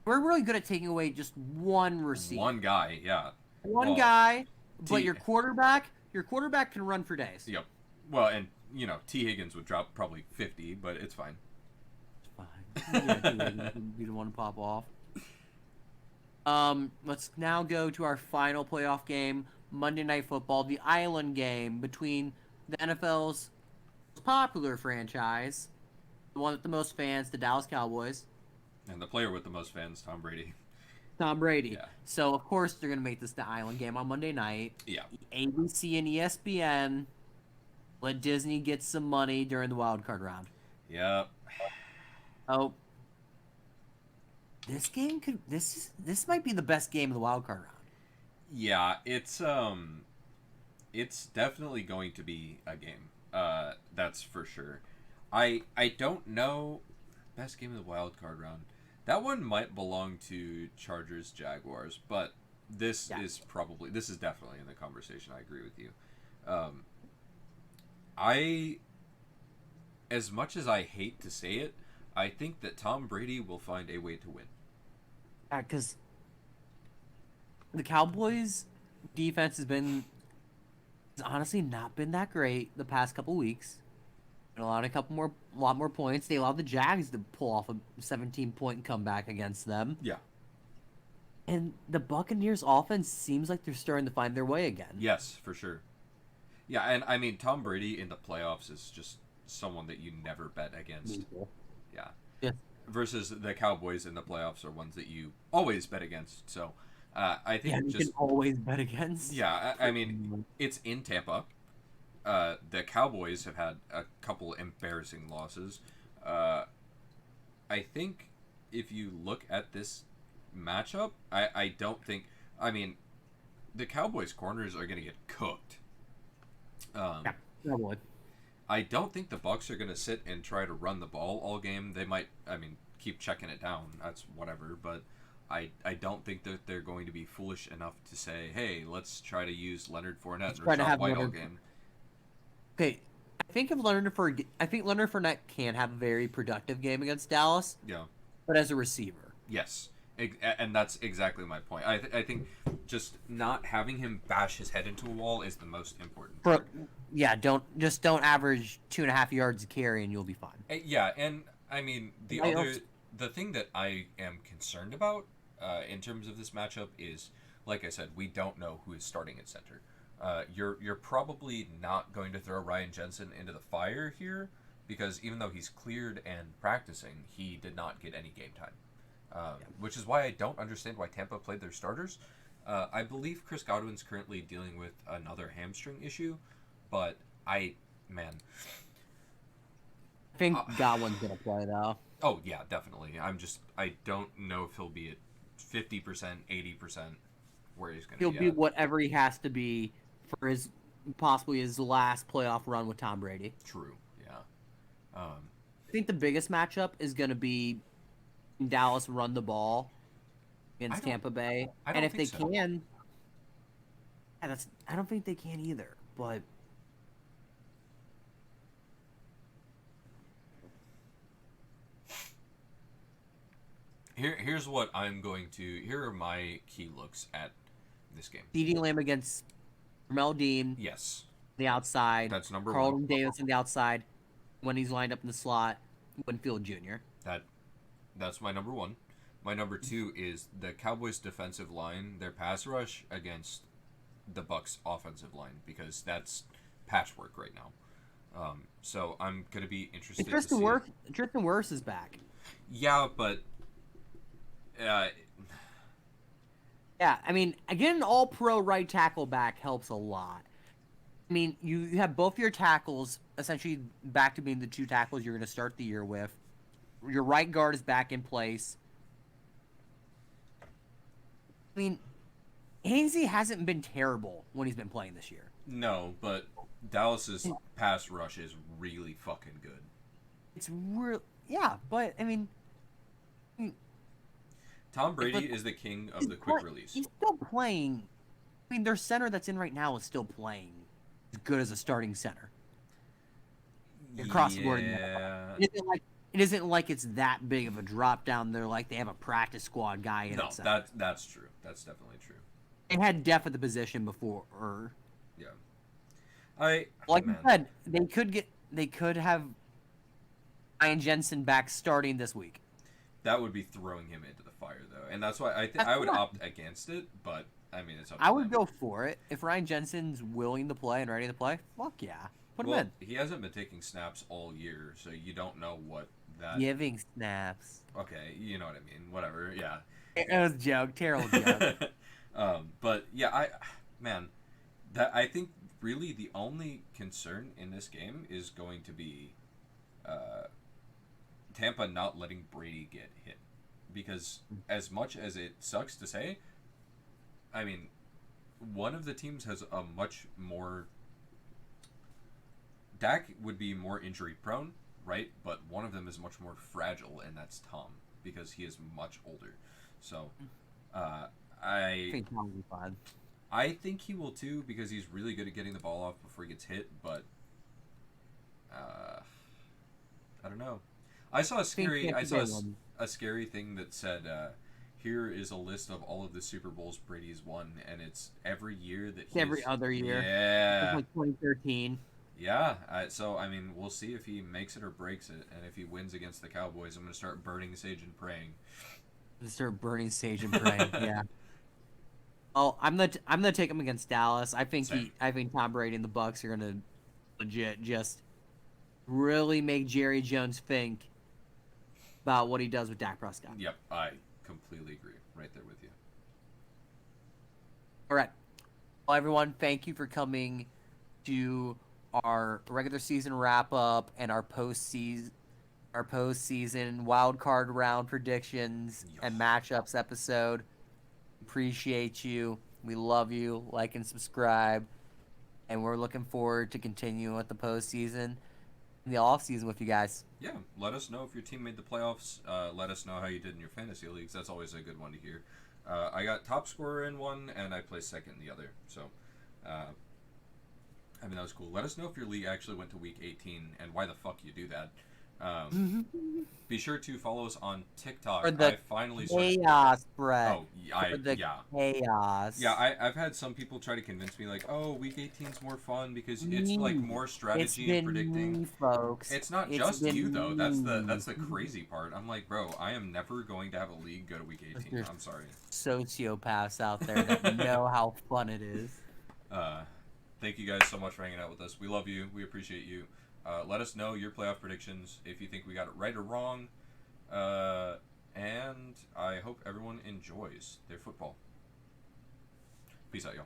[SPEAKER 1] We're really good at taking away just one receiver.
[SPEAKER 2] One guy, yeah.
[SPEAKER 1] One guy, but your quarterback can run for days.
[SPEAKER 2] Yep. Well, and, T. Higgins would drop probably 50, but it's fine.
[SPEAKER 1] It's fine. Yeah, T. Higgins would be the one to pop off. Let's now go to our final playoff game. Monday Night Football, the Island game between the NFL's most popular franchise, the one with the most fans, the Dallas Cowboys.
[SPEAKER 2] And the player with the most fans, Tom Brady.
[SPEAKER 1] Tom Brady.
[SPEAKER 2] Yeah.
[SPEAKER 1] So, of course, they're going to make this the Island game on Monday night.
[SPEAKER 2] Yeah.
[SPEAKER 1] ABC and ESPN let Disney get some money during the wild card round.
[SPEAKER 2] Yep.
[SPEAKER 1] Oh. This might be the best game of the wild card round.
[SPEAKER 2] Yeah, it's definitely going to be a game. That's for sure. I don't know best game of the wild card round. That one might belong to Chargers Jaguars, but this is definitely in the conversation. I agree with you. As much as I hate to say it, I think that Tom Brady will find a way to win.
[SPEAKER 1] Yeah, because the Cowboys' defense has honestly not been that great the past couple weeks. And a lot more points. They allowed the Jags to pull off a 17-point comeback against them.
[SPEAKER 2] Yeah.
[SPEAKER 1] And the Buccaneers' offense seems like they're starting to find their way again.
[SPEAKER 2] Yes, for sure. Yeah, and I mean Tom Brady in the playoffs is just someone that you never bet against. Yeah.
[SPEAKER 1] Yeah.
[SPEAKER 2] Versus the Cowboys in the playoffs are ones that you always bet against. So, I think
[SPEAKER 1] you can always bet against.
[SPEAKER 2] Yeah, I mean, it's in Tampa. The Cowboys have had a couple embarrassing losses. I think if you look at this matchup, I don't think... I mean, the Cowboys' corners are going to get cooked.
[SPEAKER 1] Yeah, probably.
[SPEAKER 2] I don't think the Bucs are going to sit and try to run the ball all game. They might, keep checking it down. That's whatever. But I don't think that they're going to be foolish enough to say, hey, let's try to use Leonard Fournette or Rashad White all game.
[SPEAKER 1] Okay, I think Leonard Fournette can have a very productive game against Dallas.
[SPEAKER 2] Yeah.
[SPEAKER 1] But as a receiver.
[SPEAKER 2] Yes. And that's exactly my point. I think just not having him bash his head into a wall is the most important
[SPEAKER 1] For,
[SPEAKER 2] part.
[SPEAKER 1] yeah, don't average 2.5 yards a carry and you'll be fine.
[SPEAKER 2] Yeah, and I mean
[SPEAKER 1] I also-
[SPEAKER 2] the thing that I am concerned about in terms of this matchup is, like I said, we don't know who is starting at center. You're probably not going to throw Ryan Jensen into the fire here because even though he's cleared and practicing, he did not get any game time. Which is why I don't understand why Tampa played their starters. I believe Chris Godwin's currently dealing with another hamstring issue, but man.
[SPEAKER 1] I think Godwin's gonna play though.
[SPEAKER 2] Oh yeah, definitely. I don't know if he'll be at 50%, 80% where he's going to
[SPEAKER 1] He'll
[SPEAKER 2] be
[SPEAKER 1] be
[SPEAKER 2] at.
[SPEAKER 1] whatever he has to be for his possibly his last playoff run with Tom Brady.
[SPEAKER 2] True. Yeah.
[SPEAKER 1] I think the biggest matchup is gonna be Dallas run the ball against Tampa Bay,
[SPEAKER 2] I don't
[SPEAKER 1] and if
[SPEAKER 2] think
[SPEAKER 1] they
[SPEAKER 2] so.
[SPEAKER 1] can, yeah, I don't think they can either. But
[SPEAKER 2] Here's what I'm going to. Here are my key looks at this game.
[SPEAKER 1] CeeDee Lamb against Mel Dean,
[SPEAKER 2] Yes,
[SPEAKER 1] the outside.
[SPEAKER 2] that's number
[SPEAKER 1] Carlton
[SPEAKER 2] one.
[SPEAKER 1] Davis on the outside when he's lined up in the slot. Winfield Jr.
[SPEAKER 2] That's my number one. My number two is the Cowboys' defensive line, their pass rush against the Bucks' offensive line, because that's patchwork right now. So I'm gonna be interested to see.
[SPEAKER 1] Tristan Wirfs is back.
[SPEAKER 2] Yeah, but
[SPEAKER 1] Yeah, I mean, getting an all-pro right tackle back helps a lot. I mean, you have both your tackles essentially back to being the two tackles you're going to start the year with. Your right guard is back in place. I mean, Hainsey hasn't been terrible when he's been playing this year.
[SPEAKER 2] no, but Dallas's pass rush is really fucking good.
[SPEAKER 1] It's real, yeah, but I mean,
[SPEAKER 2] Tom Brady is the king of the quick release.
[SPEAKER 1] He's still playing. I mean, their center that's in right now is still playing as good as a starting center. Across the board.
[SPEAKER 2] Yeah.
[SPEAKER 1] It isn't like it's that big of a drop down there. Like they have a practice squad guy in
[SPEAKER 2] No,
[SPEAKER 1] at center.
[SPEAKER 2] that's true. That's definitely true.
[SPEAKER 1] They had depth at the position before.
[SPEAKER 2] Yeah.
[SPEAKER 1] Like
[SPEAKER 2] man.
[SPEAKER 1] you said, they could have Ryan Jensen back starting this week.
[SPEAKER 2] That would be throwing him into the fire, though, and that's why I would opt against it. But I mean, it's up to
[SPEAKER 1] I would
[SPEAKER 2] them.
[SPEAKER 1] go for it if Ryan Jensen's willing to play and ready to play. Fuck yeah, put him in.
[SPEAKER 2] He hasn't been taking snaps all year, so you don't know what that.
[SPEAKER 1] Giving snaps.
[SPEAKER 2] Okay, you know what I mean. Whatever. Yeah.
[SPEAKER 1] It was a joke. Terrible joke.
[SPEAKER 2] But yeah, I think really the only concern in this game is going to be Tampa not letting Brady get hit, because as much as it sucks to say, I mean, one of the teams has a much more. Dak would be more injury prone, right? But one of them is much more fragile, and that's Tom, because he is much older. So,
[SPEAKER 1] I think Tom will be fine.
[SPEAKER 2] I think he will too, because he's really good at getting the ball off before he gets hit. But I don't know. I saw a scary thing that said, "Here is a list of all of the Super Bowls Brady's won, and it's every year that he's
[SPEAKER 1] Every other year.
[SPEAKER 2] Yeah,
[SPEAKER 1] It's like 2013.
[SPEAKER 2] yeah. So I mean, we'll see if he makes it or breaks it, and if he wins against the Cowboys, I'm gonna start burning sage and praying.
[SPEAKER 1] Start burning sage and praying. Yeah. Oh, I'm gonna take him against Dallas. I think
[SPEAKER 2] Same.
[SPEAKER 1] I think Tom Brady and the Bucks are gonna legit just really make Jerry Jones think about what he does with Dak Prescott.
[SPEAKER 2] Yep, I completely agree. Right there with you.
[SPEAKER 1] All right. Well, everyone, thank you for coming to our regular season wrap up and our postseason wild card round predictions and matchups episode. Appreciate you. We love you. Like and subscribe. And we're looking forward to continuing with the postseason in the off season with you guys.
[SPEAKER 2] Yeah, let us know if your team made the playoffs. Let us know how you did in your fantasy leagues. That's always a good one to hear. I got top scorer in one, and I placed second in the other. So, I mean, that was cool. Let us know if your league actually went to week 18 and why the fuck you do that. Be sure to follow us on TikTok.
[SPEAKER 1] For the
[SPEAKER 2] I finally started.
[SPEAKER 1] chaos, Brett.
[SPEAKER 2] Oh,
[SPEAKER 1] For the
[SPEAKER 2] yeah.
[SPEAKER 1] chaos.
[SPEAKER 2] Yeah, I've had some people try to convince me, like, oh, Week 18's more fun because it's, like, more strategy and predicting.
[SPEAKER 1] Me, folks.
[SPEAKER 2] It's not just you, though. That's the crazy part. I'm like, bro, I am never going to have a league go to Week 18.
[SPEAKER 1] There's
[SPEAKER 2] I'm sorry.
[SPEAKER 1] sociopaths out there that know how fun it is.
[SPEAKER 2] Thank you guys so much for hanging out with us. We love you. We appreciate you. Let us know your playoff predictions if you think we got it right or wrong. And I hope everyone enjoys their football. Peace out, y'all.